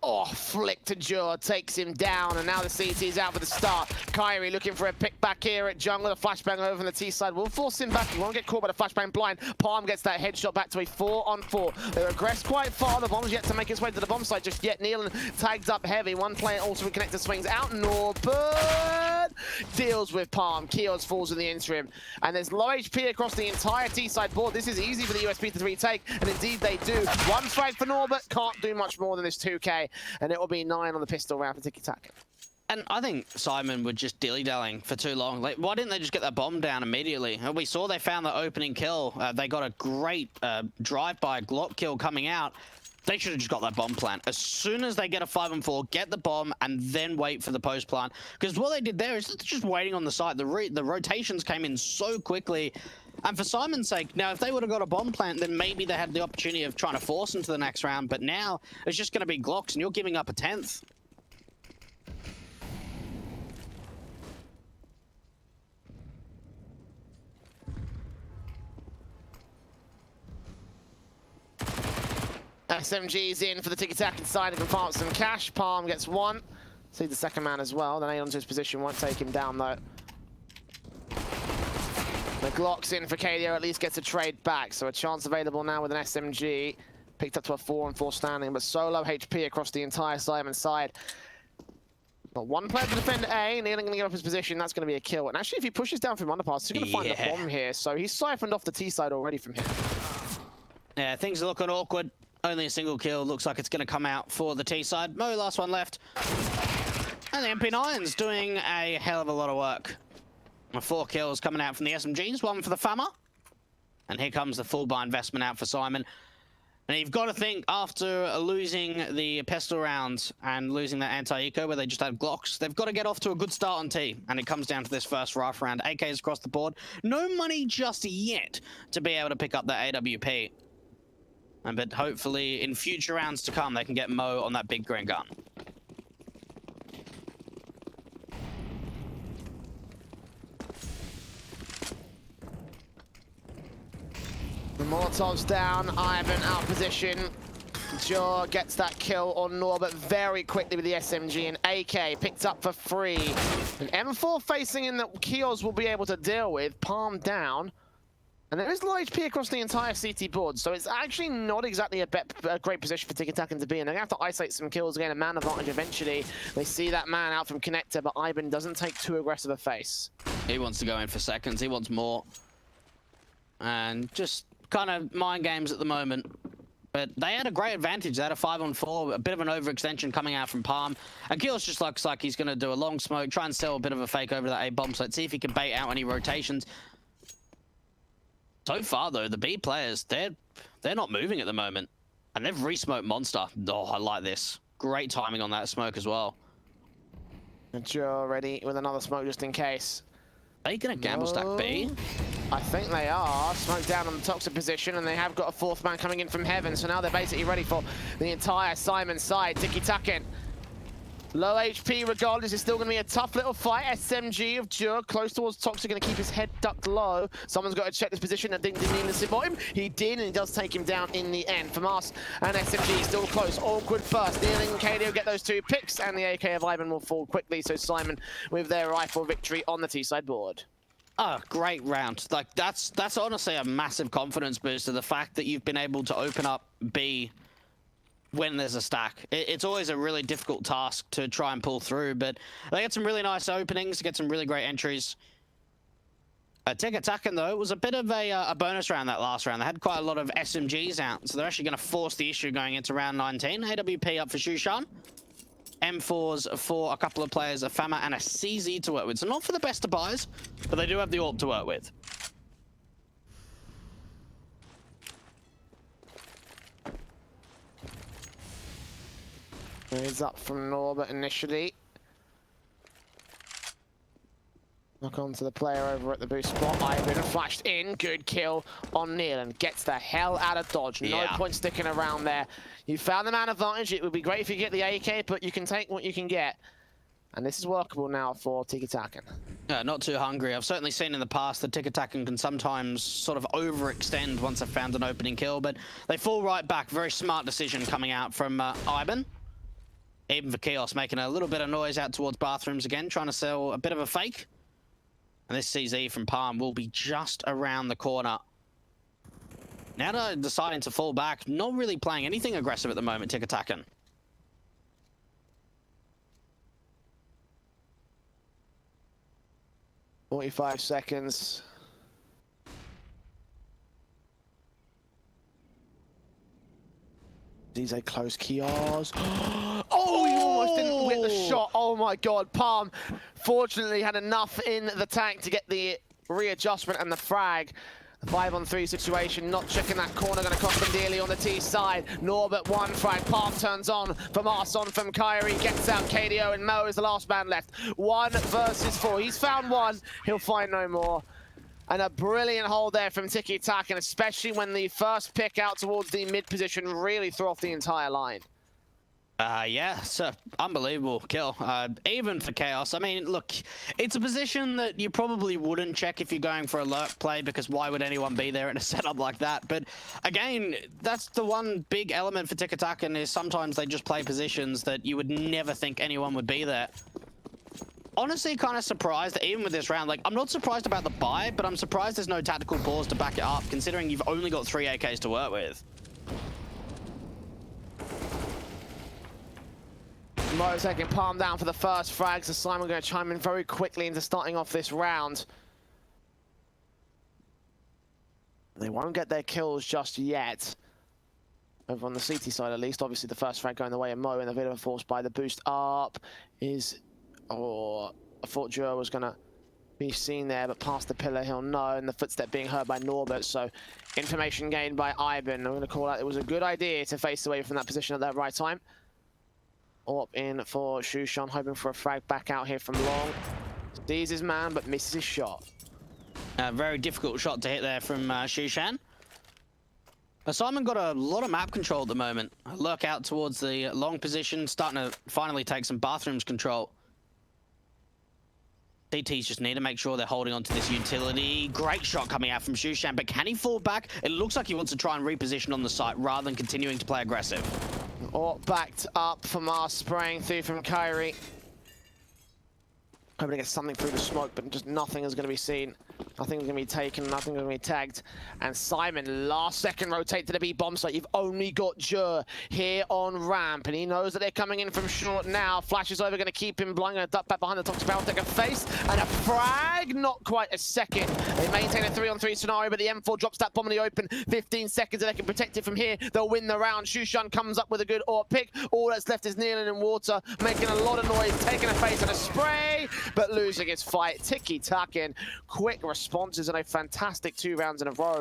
Oh, flick to Jor, takes him down, and now the CT's out for the start. Kyrie looking for a pick back here at jungle. The flashbang over on the T side will force him back. He won't get caught by the flashbang blind. Palm gets that headshot back to a 4-on-4. They regress quite far. The bomb's yet to make its way to the bomb site just yet. Nealon tagged up heavy. One player also connector swings out. Norbert deals with Palm. Keels falls in the interim. And there's low HP across the entire T side board. This is easy for the USP to retake, and indeed they do. One frag for Norbert. Can't do much more than this 2K. And it will be 9 on the pistol round for TIKITAKAN. And I think SYMAN were just dilly-dallying for too long. Like, why didn't they just get that bomb down immediately? We saw they found the opening kill. They got a great drive-by Glock kill coming out. They should have just got that bomb plant. As soon as they get a 5-on-4, get the bomb, and then wait for the post plant. Because what they did there is just waiting on the site. The rotations came in so quickly, And for Simon's sake, now if they would have got a bomb plant, then maybe they had the opportunity of trying to force into the next round. But now it's just going to be Glocks, and you're giving up a 10th. SMG's in for the TIKITAKAN side and can farm some cash. Palm gets one. See the second man as well. Then onto his position, won't take him down though. The Glock's in for KDO, at least gets a trade back. So a chance available now with an SMG. Picked up to a 4-on-4 standing, but solo HP across the entire Simon side. But one player to defend A, Nealon going to get off his position, that's going to be a kill. And actually if he pushes down from underpass, he's going to find the bomb here. So he's siphoned off the T side already from here. Yeah, things are looking awkward. Only a single kill. Looks like it's going to come out for the T side. Mo, last one left. And the MP9's doing a hell of a lot of work. 4 kills coming out from the SMGs, 1 for the Fama. And here comes the full buy investment out for Simon. And you've got to think, after losing the pistol rounds and losing that anti-eco where they just had Glocks, they've got to get off to a good start on T. And it comes down to this first rifle round. AKs across the board. No money just yet to be able to pick up that AWP. But hopefully in future rounds to come, they can get Mo on that big green gun. The Molotov's down, Ivan out of position. Jaw gets that kill on Norbert very quickly with the SMG, and AK picked up for free. An M4 facing in that Kios will be able to deal with, palm down. And there is low HP across the entire CT board, so it's actually not exactly a great position for TIKITAKAN to be in. They're going to have to isolate some kills, gain a man advantage eventually. They see that man out from connector, but Ivan doesn't take too aggressive a face. He wants to go in for seconds, he wants more. And just kind of mind games at the moment. But they had a great advantage. They had a 5-on-4, a bit of an overextension coming out from Palm. And Keels just looks like he's going to do a long smoke, try and sell a bit of a fake over that A-bomb site, see if he can bait out any rotations. So far, though, the B players, they're not moving at the moment. And they've re-smoked Monster. Oh, I like this. Great timing on that smoke as well. Joe ready with another smoke just in case. Are you going to gamble stack B? I think they are. Smoke down on the toxic position, and they have got a 4th man coming in from heaven, so now they're basically ready for the entire Simon side. TIKITAKAN. Low HP regardless, it's still going to be a tough little fight. SMG of Jur close towards Toxic, going to keep his head ducked low. Someone's got to check this position. I didn't need to support him. He did, and he does take him down in the end. From us and SMG still close. Awkward first. Nealon and KD will get those 2 picks, and the AK of Ivan will fall quickly. So Simon with their rifle victory on the T-side board. Oh, great round. Like, that's honestly a massive confidence booster. The fact that you've been able to open up B when there's a stack. It's always a really difficult task to try and pull through, but they get some really nice openings, get some really great entries. TIKITAKAN, though, was a bit of a bonus round that last round. They had quite a lot of SMGs out, so they're actually going to force the issue going into round 19. AWP up for Shushan. M4s for a couple of players, a Fama and a CZ to work with. So not for the best of buys, but they do have the AWP to work with. He's up from Norbert initially. Knock on to the player over at the boost spot. Ivan flashed in. Good kill on Nealon. Gets the hell out of dodge. No point sticking around there. You found the man advantage. It would be great if you get the AK, but you can take what you can get. And this is workable now for TIKITAKAN. Yeah, not too hungry. I've certainly seen in the past that TIKITAKAN can sometimes sort of overextend once they've found an opening kill, but they fall right back. Very smart decision coming out from Ivan. Even for Chaos, making a little bit of noise out towards bathrooms again, trying to sell a bit of a fake. And this CZ from Palm will be just around the corner. Now they're deciding to fall back, not really playing anything aggressive at the moment, TIKITAKAN. "45 seconds. These are close Kios. Oh, he almost didn't get the shot. Oh my God, Palm fortunately had enough in the tank to get the readjustment and the frag. The 5-on-3 situation, not checking that corner, going to cost them dearly on the T side. Norbert, 1 frag. Palm turns on from Arson, from Kyrie, gets out KDO, and Mo is the last man left. 1 versus 4. He's found 1. He'll find no more. And a brilliant hold there from TIKITAKAN, especially when the first pick out towards the mid position really threw off the entire line. Yeah, so unbelievable kill. Even for Chaos. I mean, look, it's a position that you probably wouldn't check if you're going for a lurk play, because why would anyone be there in a setup like that? But again, that's the one big element for TIKITAKAN, is sometimes they just play positions that you would never think anyone would be there. Honestly, kind of surprised that even with this round, like, I'm not surprised about the buy, but I'm surprised there's no tactical pause to back it up, considering you've only got 3 AKs to work with. Mo taking palm down for the first frag, so SYMAN going to chime in very quickly into starting off this round. They won't get their kills just yet. Over on the CT side at least. Obviously the first frag going the way of Mo, and a bit of a force by the boost up is... Oh, I thought Joe was going to be seen there, but past the pillar he'll know, and the footstep being heard by Norbert, so information gained by Ivan. I'm going to call out it was a good idea to face away from that position at that right time. Up in for Shushan, hoping for a frag back out here from long. Sees his man, but misses his shot. A very difficult shot to hit there from Shushan. SYMAN got a lot of map control at the moment. Lurk out towards the long position, starting to finally take some bathrooms control. CTs just need to make sure they're holding on to this utility. Great shot coming out from Shushan, but can he fall back? It looks like he wants to try and reposition on the site rather than continuing to play aggressive. Or backed up for Mars, spraying through from Kyrie. Hoping to get something through the smoke, but just nothing is going to be seen. Nothing's going to be taken, nothing's going to be tagged. And SYMAN, last second rotate to the B bomb site. You've only got Jur here on ramp, and he knows that they're coming in from short now. Flash is over, going to keep him blind, going to duck back behind the toxic barrel, take a face, and a frag, not quite a second. They maintain a 3-on-3 scenario, but the M4 drops that bomb in the open. 15 seconds, and they can protect it from here. They'll win the round. Shushan comes up with a good AWP pick. All that's left is kneeling in water, making a lot of noise, taking a face and a spray, but losing his fight. TIKITAKAN, quick responses and a fantastic 2 rounds in a row.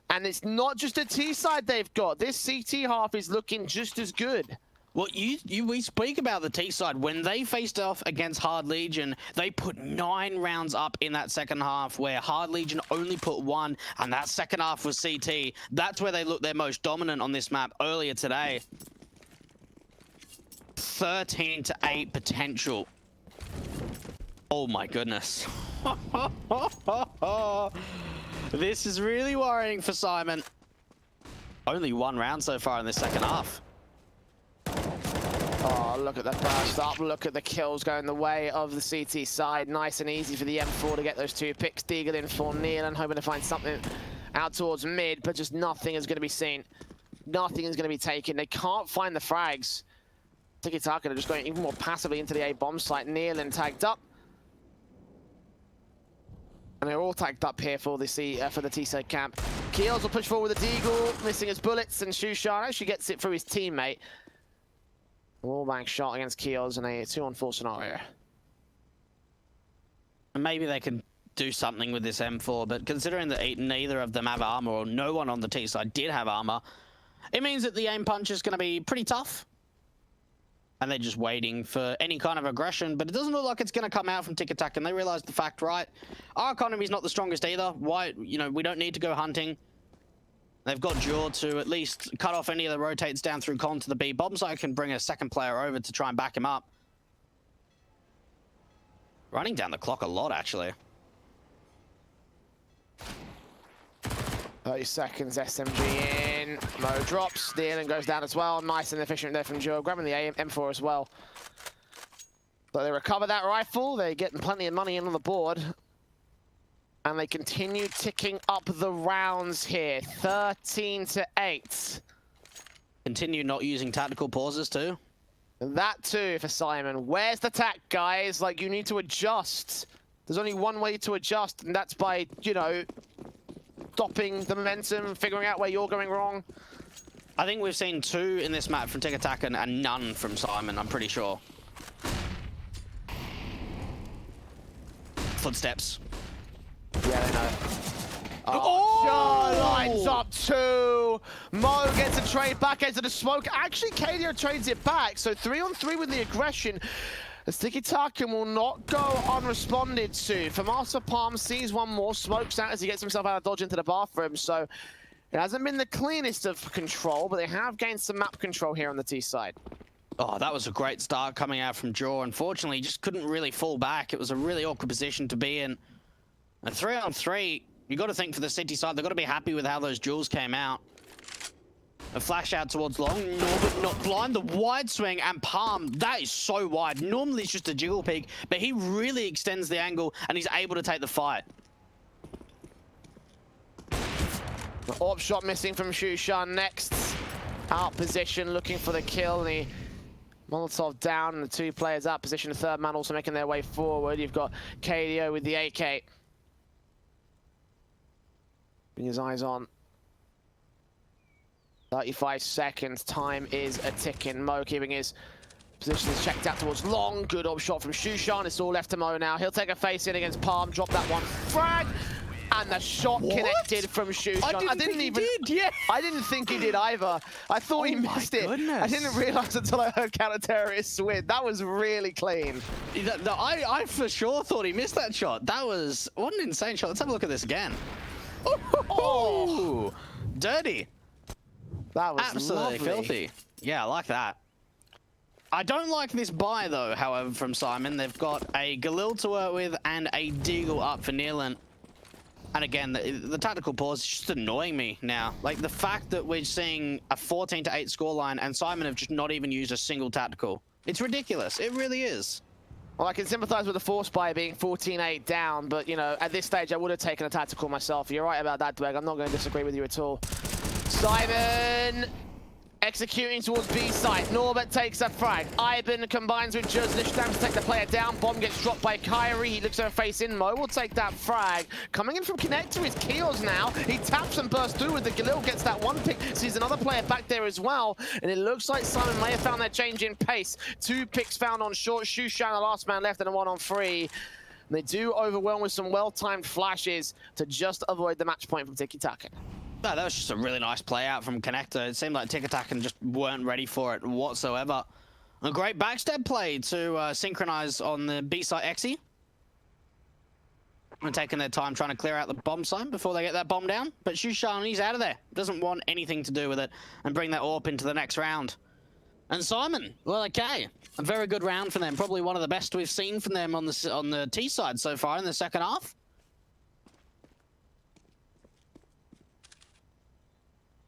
And it's not just a T side they've got. This CT half is looking just as good. Well, we speak about the T side. When they faced off against Hard Legion, they put 9 rounds up in that second half, where Hard Legion only put 1, and that second half was CT. That's where they looked their most dominant on this map earlier today. 13-8 potential. Oh my goodness. This is really worrying for SYMAN. Only 1 round so far in this second half. Oh, look at the burst up. Look at the kills going the way of the CT side. Nice and easy for the M4 to get those 2 picks. Deagle in for Neil and hoping to find something out towards mid, but just nothing is going to be seen. Nothing is going to be taken. They can't find the frags. TIKITAKAN are just going even more passively into the A bomb site. Neil and tagged up. And they're all tagged up here for the T-side camp. Keels will push forward with the Deagle, missing his bullets, and Shushan actually gets it through his teammate. Wallbang shot against Keels in a 2-on-4 scenario. Maybe they can do something with this M4, but considering that neither of them have armor, or no one on the T side did have armor, it means that the aim punch is going to be pretty tough. And they're just waiting for any kind of aggression, but it doesn't look like it's going to come out from TIKITAKAN. They realize the fact, right? Our economy's not the strongest either. Why, you know, we don't need to go hunting. They've got Jaw to at least cut off any of the rotates down through Con to the B. Bomb site can bring a second player over to try and back him up. Running down the clock a lot, actually. 30 seconds, SMG in. Mo drops, Dealing goes down as well. Nice and efficient there from Joe, grabbing the M4 as well. But they recover that rifle, they're getting plenty of money in on the board. And they continue ticking up the rounds here, 13-8. Continue not using tactical pauses too. That too for SYMAN. Where's the tack, guys? Like, you need to adjust. There's only one way to adjust, and that's by, you know, stopping the momentum, figuring out where you're going wrong. I think we've seen 2 in this map from TIKITAKAN and none from SYMAN, I'm pretty sure. Footsteps. Yeah, they know. Oh, Joe lines up 2. Mo gets a trade back into the smoke. Actually, KDO trades it back. So 3-on-3 with the aggression. As TIKITAKAN will not go unresponded to. Famasa Palm sees one more, smokes out as he gets himself out of dodge into the bathroom. So it hasn't been the cleanest of control, but they have gained some map control here on the T side. Oh, that was a great start coming out from Jaw. Unfortunately, he just couldn't really fall back. It was a really awkward position to be in. A 3-on-3, you got to think for the City side, they've got to be happy with how those duels came out. A flash out towards long, Norbert not blind, the wide swing, and Palm, that is so wide. Normally it's just a jiggle peek, but he really extends the angle and he's able to take the fight. The AWP shot missing from Shushan next. Out position, looking for the kill. The Molotov down and the two players out position. The third man also making their way forward. You've got KDO with the AK. Bring his eyes on. 35 seconds, time is a ticking. Mo keeping his position is checked out towards long. Good AWP shot from Shushan. It's all left to Mo now. He'll take a face in against Palm, drop that one. Frag! And the shot connected from Shushan. I didn't think he did, yeah. I didn't think he did either. I thought he missed it. I didn't realize until I heard counter-terrorists win. That was really clean. I for sure thought he missed that shot. That was what an insane shot. Let's have a look at this again. Oh, dirty. That was absolutely filthy. Yeah, I like that. I don't like this buy though, however, from Simon. They've got a Galil to work with and a Deagle up for Nealon. And again, the tactical pause is just annoying me now. Like the fact that we're seeing a 14-8 scoreline and Simon have just not even used a single tactical. It's ridiculous. It really is. Well, I can sympathize with the force buy being 14-8 down, but you know, at this stage, I would have taken a tactical myself. You're right about that, Dweg. I'm not going to disagree with you at all. Simon executing towards B side. Norbert takes a frag. Ivan combines with Juzlish to take the player down. Bomb gets dropped by Kyrie. He looks at a face in. Mo will take that frag. Coming in from Connector is Kios now. He taps and bursts through with the Galil, gets that one pick. Sees another player back there as well. And it looks like Simon may have found their change in pace. 2 picks found on short. Shushan, the last man left, and a 1-on-3. And they do overwhelm with some well-timed flashes to just avoid the match point from TIKITAKAN. No, that was just a really nice play out from Connector. It seemed like TIKITAKAN just weren't ready for it whatsoever. A great backstep play to synchronize on the B-side Exy. And taking their time trying to clear out the bomb site before they get that bomb down. But Shushan, he's out of there. Doesn't want anything to do with it and bring that AWP into the next round. And Simon, well, okay. A very good round for them. Probably one of the best we've seen from them on the T side so far in the second half.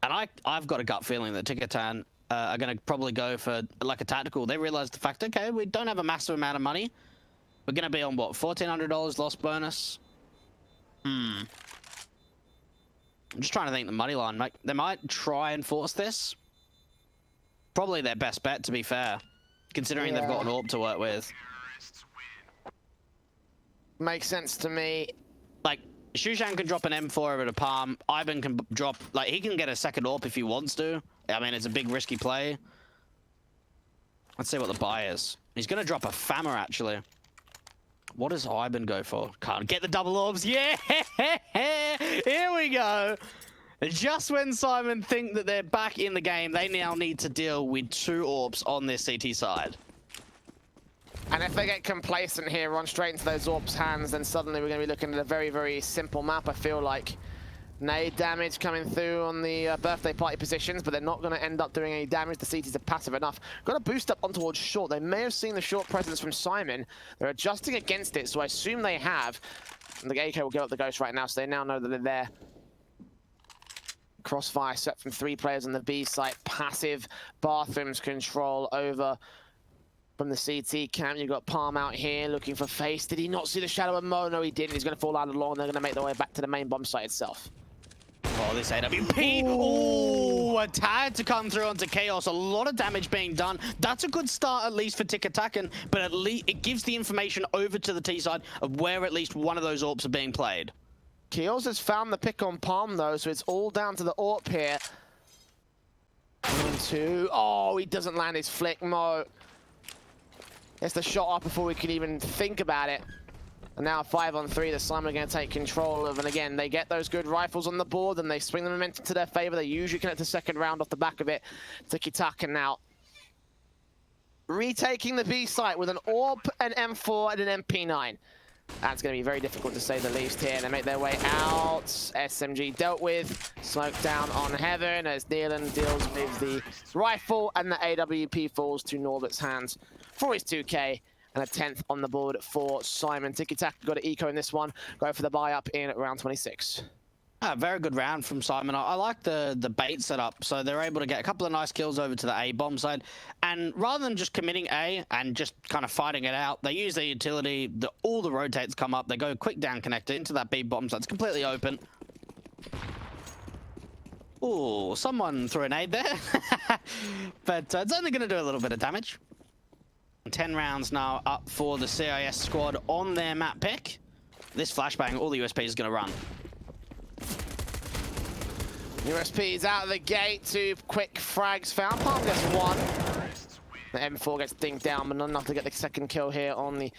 And I've got a gut feeling that TIKITAKAN are going to probably go for like a tactical. They realize the fact, okay, we don't have a massive amount of money. We're going to be on what, $1,400 loss bonus? I'm just trying to think the money line. Like, they might try and force this. Probably their best bet, to be fair, considering they've got an AWP to work with. Makes sense to me. Like, Shushan can drop an M4 over to Palm. Ivan can drop, like, he can get a second AWP if he wants to. I mean, it's a big risky play. Let's see what the buy is. He's going to drop a Fammer, actually. What does Ivan go for? Can't get the double AWPs. Yeah! Here we go. Just when Simon think that they're back in the game, they now need to deal with 2 AWPs on their CT side. And if they get complacent here, run straight into those AWPs' hands, then suddenly we're going to be looking at a very, very simple map, I feel like. Nade damage coming through on the birthday party positions, but they're not going to end up doing any damage. The CTs are passive enough. Got to boost up on towards short. They may have seen the short presence from Simon. They're adjusting against it, so I assume they have. And the AK will give up the ghost right now, so they now know that they're there. Crossfire set from 3 players on the B site. Passive bathrooms control over from the CT camp. You've got Palm out here looking for face. Did he not see the shadow of Mo? No, he didn't. He's going to fall out along. They're going to make their way back to the main bomb site itself. Oh, this AWP. Oh, a tag to come through onto Chaos. A lot of damage being done. That's a good start, at least for TIKITAKAN, but at least it gives the information over to the T side of where at least one of those AWPs are being played. Keels has found the pick on Palm, though, so it's all down to the AWP here. 1, 2. Oh, he doesn't land his flick, Mo. Gets the shot off before we can even think about it. And now 5-on-3 that Simon are going to take control of. And again, they get those good rifles on the board and they swing the momentum to their favor. They usually connect the second round off the back of it. TIKITAKAN now. retaking the B site with an AWP, an M4, and an MP9. That's going to be very difficult to say the least here. They make their way out. SMG dealt with. Smoke down on Heaven as Nealon deals with the rifle, and the AWP falls to Norbert's hands for his 2K. And a 10th on the board for Simon. TIKITAKAN got an eco in this one. Go for the buy up in round 26. Very good round from Simon. I like the bait setup, so they're able to get a couple of nice kills over to the A bomb side, and rather than just committing A and just kind of fighting it out, they use their utility. All the rotates come up, they go quick down connector into that B bomb side. It's completely open. Oh, someone threw an nade there. But it's only going to do a little bit of damage. 10 rounds now up for the CIS squad on their map pick. This flashbang, all the USP is going to run. USP is out of the gate. 2 quick frags found. Palm gets 1. The M4 gets dinged down, but not enough to get the second kill here on the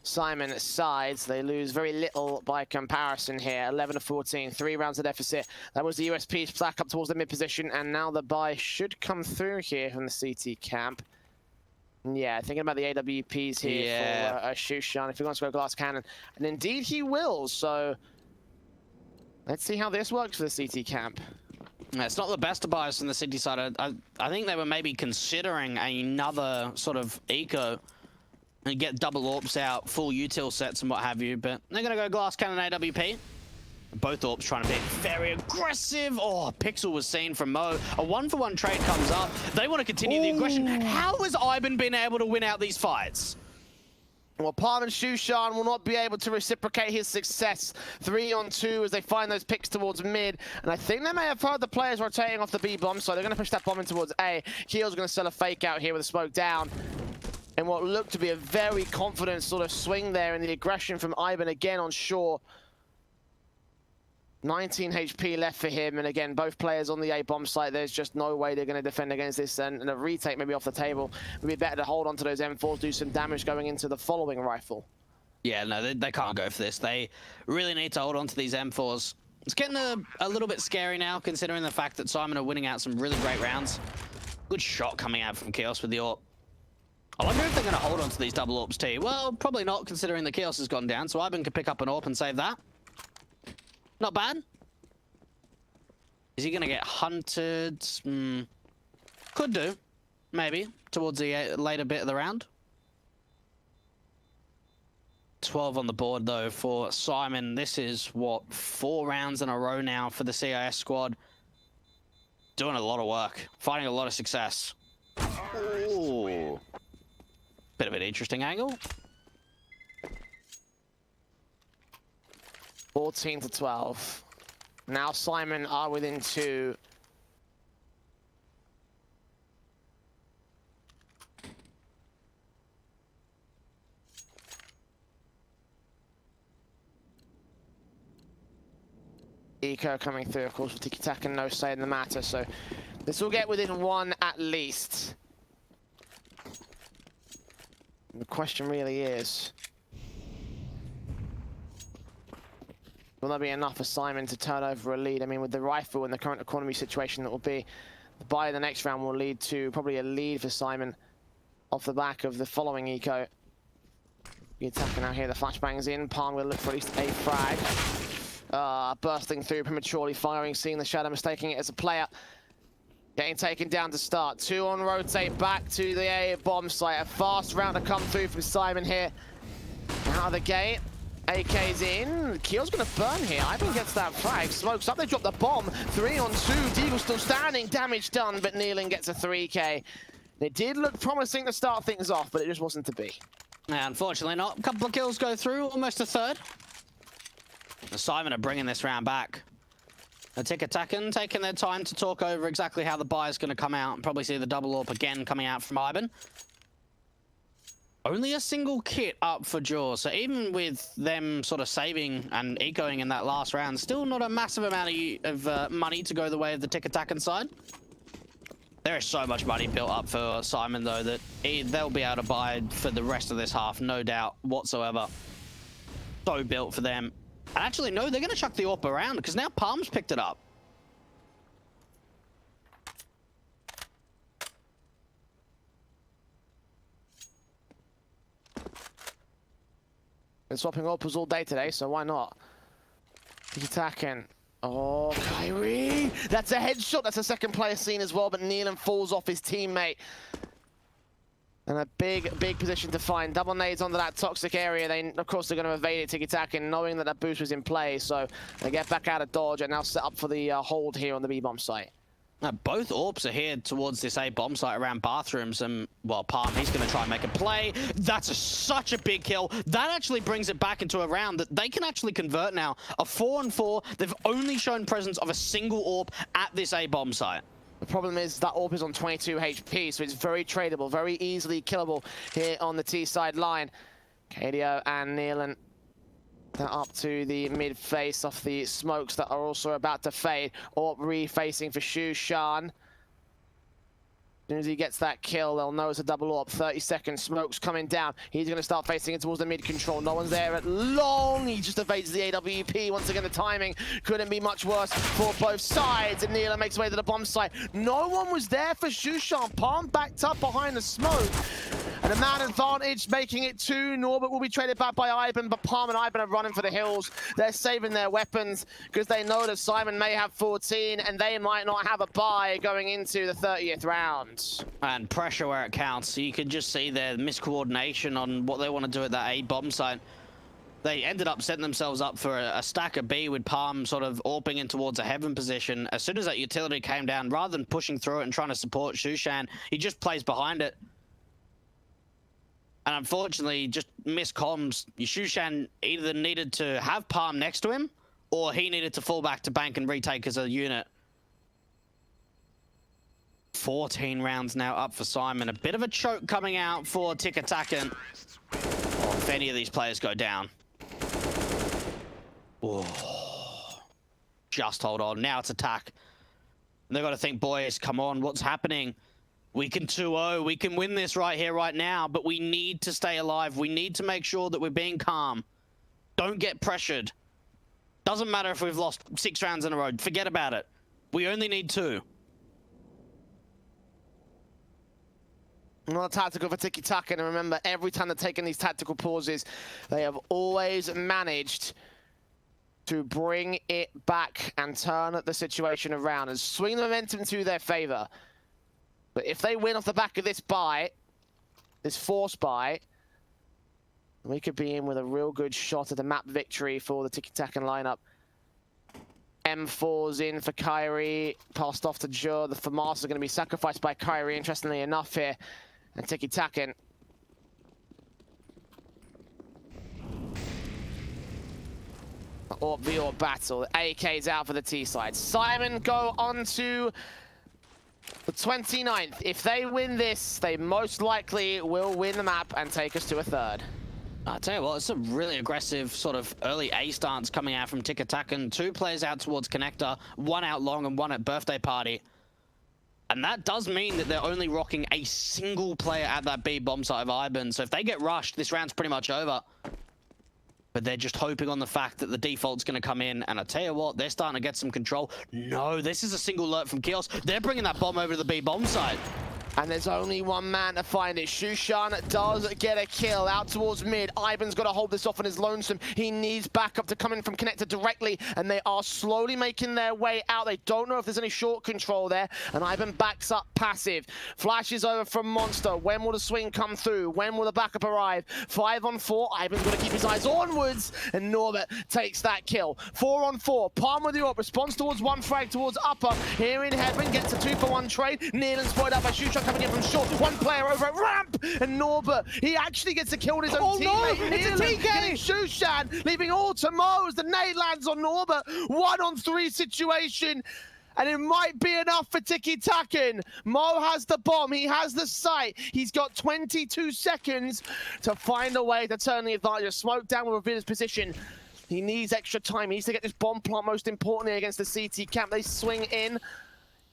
Simon side. So they lose very little by comparison here. 11 to 14, 3 rounds of deficit. That was the USP back up towards the mid position, and now the buy should come through here from the CT camp. Yeah, thinking about the AWPs here for Shushan. If he wants to go glass cannon, and indeed he will. So let's see how this works for the CT camp. It's not the best of buys from the city side. I think they were maybe considering another sort of eco and get double AWPs out, full util sets and what have you, but they're going to go glass cannon AWP. Both AWPs trying to be very aggressive. Oh, Pixel was seen from Mo. A 1-for-1 trade comes up. They want to continue the aggression. How has Ivan been able to win out these fights? Well, Palm and Shushan will not be able to reciprocate his success. 3 on 2 as they find those picks towards mid. And I think they may have heard the players rotating off the B bomb, so they're going to push that bomb in towards A. Keel's going to sell a fake out here with a smoke down. And what looked to be a very confident sort of swing there, and the aggression from Ivan again on shore. 19 HP left for him, and again, both players on the A bomb site. There's just no way they're going to defend against this, and a retake maybe off the table. Would be better to hold on to those M4s, do some damage going into the following rifle. Yeah, no, they can't go for this. They really need to hold on to these M4s. It's getting a little bit scary now, considering the fact that Simon are winning out some really great rounds. Good shot coming out from Chaos with the AWP. I wonder if they're going to hold on to these double AWPs too. Well, probably not, considering the Chaos has gone down, so Ivan can pick up an AWP and save that. Not bad. Is he going to get hunted? Could do. Maybe. Towards the later bit of the round. 12 on the board, though, for Simon. This is, what, 4 rounds in a row now for the CIS squad. Doing a lot of work. Finding a lot of success. Ooh. Bit of an interesting angle. 14 to 12. Now Simon are within 2. Eco coming through, of course, with TIKITAKAN, no say in the matter, so this will get within 1 at least. And the question really is, will that be enough for Simon to turn over a lead? I mean, with the rifle and the current economy situation that will be, the buy in the next round will lead to probably a lead for Simon off the back of the following eco. The attacker now here, the flashbangs in. Palm will look for at least a frag. Bursting through prematurely, firing, seeing the shadow, mistaking it as a player. Getting taken down to start. 2 on rotate, back to the A bomb site. A fast round to come through from Simon here. Out of the gate. AK's in. Keel's going to burn here. Ivan gets that frag. Smokes up. They drop the bomb. 3 on 2. Deagle still standing. Damage done, but Nealon gets a 3K. It did look promising to start things off, but it just wasn't to be. Yeah, unfortunately not. A couple of kills go through. Almost a third. Simon are bringing this round back. TIKITAKAN taking their time to talk over exactly how the buy is going to come out, and probably see the double AWP again coming out from Ivan. Only a single kit up for Jaw, so even with them sort of saving and ecoing in that last round, still not a massive amount of money to go the way of the TIKITAKAN side. There is so much money built up for Simon, though, that they'll be able to buy for the rest of this half, no doubt whatsoever. So built for them. And actually, no, they're going to chuck the AWP around, because now Palm's picked it up. Been swapping AWPs all day today, so why not? TIKITAKAN. Oh, Kyrie! That's a headshot. That's a second player seen as well, but Nealon falls off his teammate. And a big position to find. Double nades onto that toxic area. They, of course, they're going to evade it, TIKITAKAN, knowing that that boost was in play. So they get back out of dodge and now set up for the hold here on the B-bomb site. Now, both AWPs are here towards this A bomb site around bathrooms, and well, Palm, he's going to try and make a play. That's such a big kill. That actually brings it back into a round that they can actually convert now. A 4-on-4. They've only shown presence of a single AWP at this A bomb site. The problem is that AWP is on 22 HP, so it's very tradable, very easily killable here on the T side line. KDO and Nealon up to the mid face off the smokes that are also about to fade. AWP refacing for Shushan. As soon as he gets that kill, they'll know it's a double AWP. 30 seconds, smokes coming down. He's going to start facing it towards the mid control. No one's there at long. He just evades the AWP. Once again, the timing couldn't be much worse for both sides. And Nealon makes way to the bomb site. No one was there for Shushan. Palm backed up behind the smoke. And a man advantage, making it 2. Norbert will be traded back by Ivan, but Palm and Ivan are running for the hills. They're saving their weapons because they know that Simon may have 14 and they might not have a buy going into the 30th round. And pressure where it counts. So you can just see their miscoordination on what they want to do at that A bomb site. They ended up setting themselves up for a stack of B with Palm sort of AWPing in towards a heaven position. As soon as that utility came down, rather than pushing through it and trying to support Shushan, he just plays behind it. And unfortunately, just missed comms. Shushan either needed to have Palm next to him, or he needed to fall back to bank and retake as a unit. 14 rounds now up for Simon. A bit of a choke coming out for TIKITAKAN. Oh, if any of these players go down. Oh, just hold on. Now it's attack. And they've got to think, boys, come on, what's happening? We can 2-0. We can win this right here, right now, but we need to stay alive. We need to make sure that we're being calm. Don't get pressured. Doesn't matter if we've lost 6 rounds in a row. Forget about it. We only need 2. Not tactical for TIKITAKAN, and remember, every time they've taken these tactical pauses, they have always managed to bring it back and turn the situation around and swing the momentum to their favor. But if they win off the back of this buy, this force buy, we could be in with a real good shot at the map victory for the TIKITAKAN lineup. M4's in for Kyrie, passed off to Jur. The FAMAS are going to be sacrificed by Kyrie, interestingly enough here. And TIKITAKAN. Or battle. AK's out for the T side. Simon go on to the 29th. If they win this, they most likely will win the map and take us to a 3rd. I'll tell you what, it's a really aggressive sort of early A stance coming out from TIKITAKAN. 2 players out towards Connector, 1 out long and 1 at Birthday Party. And that does mean that they're only rocking a single player at that B bomb site of Ivan. So if they get rushed, this round's pretty much over. But they're just hoping on the fact that the default's going to come in. And I tell you what, they're starting to get some control. No, this is a single alert from Kios. They're bringing that bomb over to the B bomb site. And there's only one man to find it. Shushan does get a kill out towards mid. Ivan's got to hold this off on his lonesome. He needs backup to come in from Connector directly, and they are slowly making their way out. They don't know if there's any short control there, and Ivan backs up passive. Flashes over from Monster. When will the swing come through? When will the backup arrive? 5 on 4. Ivan's got to keep his eyes onwards, and Norbert takes that kill. 4 on 4. Palm with the AWP. Responds towards 1 frag towards upper. Here in heaven, gets a 2-for-1 trade. Nealon spotted up by Shushan coming in from short. 1 player over at ramp, and Norbert, he actually gets a kill on his own teammate. No, it's a TK! Shushan, leaving all to Mo as the nade lands on Norbert. 1 on 3 situation, and it might be enough for TIKITAKAN. Mo has the bomb, he has the sight. He's got 22 seconds to find a way to turn the advantage. Smoke down will reveal his position. He needs extra time. He needs to get this bomb plant, most importantly, against the CT camp. They swing in.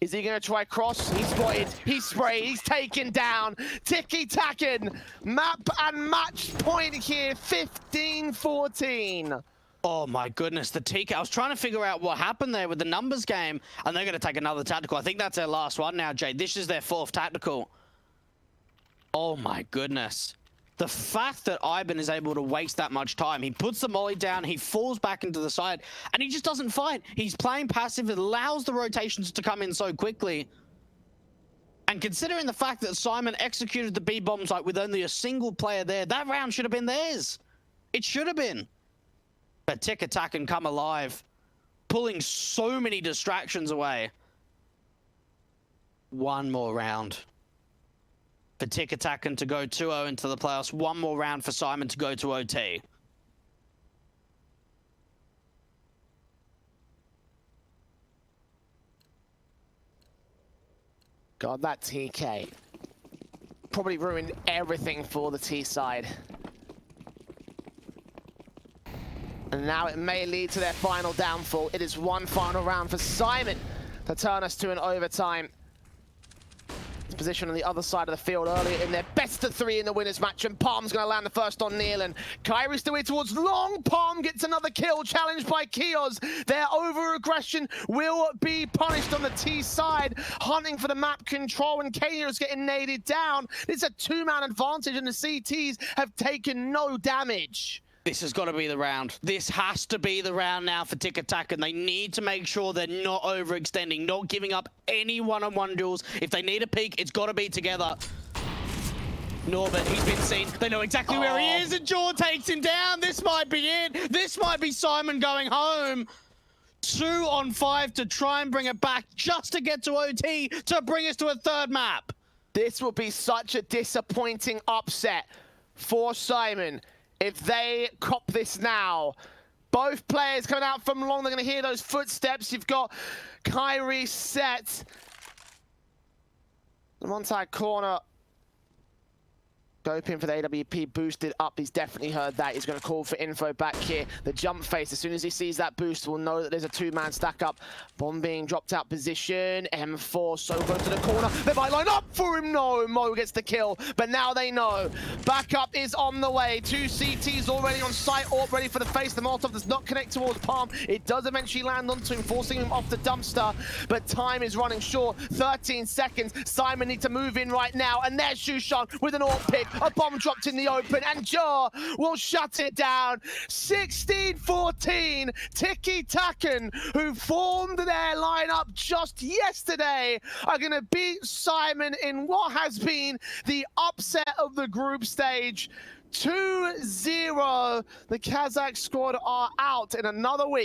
Is he going to try cross? He's spotted, he's sprayed, he's taken down. TIKITAKAN, map and match point here, 15-14. Oh my goodness, the TK. I was trying to figure out what happened there with the numbers game, and they're going to take another tactical. I think that's their last one now, Jay. This is their 4th tactical. Oh my goodness. The fact that Ivan is able to waste that much time, he puts the molly down, he falls back into the side, and he just doesn't fight. He's playing passive, it allows the rotations to come in so quickly. And considering the fact that Simon executed the B-bombs like with only a single player there, that round should have been theirs. It should have been. But TIKITAKAN come alive, pulling so many distractions away. One more round for TIKITAKAN to go 2-0 into the playoffs. One more round for Simon to go to OT. God, that TK probably ruined everything for the T side. And now it may lead to their final downfall. It is one final round for Simon to turn us to an overtime. Position on the other side of the field earlier in their best of 3 in the winners match, and Palm's going to land the first on Neil, and Kyrie's the way towards long. Palm gets another kill, challenged by Kios. Their over-aggression will be punished on the T side, hunting for the map control, and Kyrie's getting naded down. It's a 2-man advantage, and the CTs have taken no damage. This has got to be the round. This has to be the round now for TIKITAKAN. They need to make sure they're not overextending, not giving up any one-on-one duels. If they need a peek, it's got to be together. Norbert, he's been seen. They know exactly where he is, and Jaw takes him down. This might be it. This might be Simon going home. 2 on 5 to try and bring it back, just to get to OT, to bring us to a third map. This will be such a disappointing upset for Simon. If they cop this now, both players coming out from long, they're going to hear those footsteps. You've got Kyrie set. The one-side corner. Gopin for the AWP boosted up. He's definitely heard that. He's going to call for info back here. The jump face, as soon as he sees that boost, will know that there's a 2-man stack up. Bomb being dropped out position. M4 so go to the corner. They might line up for him. No, Mo gets the kill. But now they know. Backup is on the way. 2 CTs already on site. AWP ready for the face. The Molotov does not connect towards Palm. It does eventually land onto him, forcing him off the dumpster. But time is running short. 13 seconds. Simon needs to move in right now. And there's Shushan with an AWP pick. A bomb dropped in the open, and Jaw will shut it down. 16-14, TIKITAKAN, who formed their lineup just yesterday, are going to beat Simon in what has been the upset of the group stage. 2-0. The Kazakh squad are out in another week.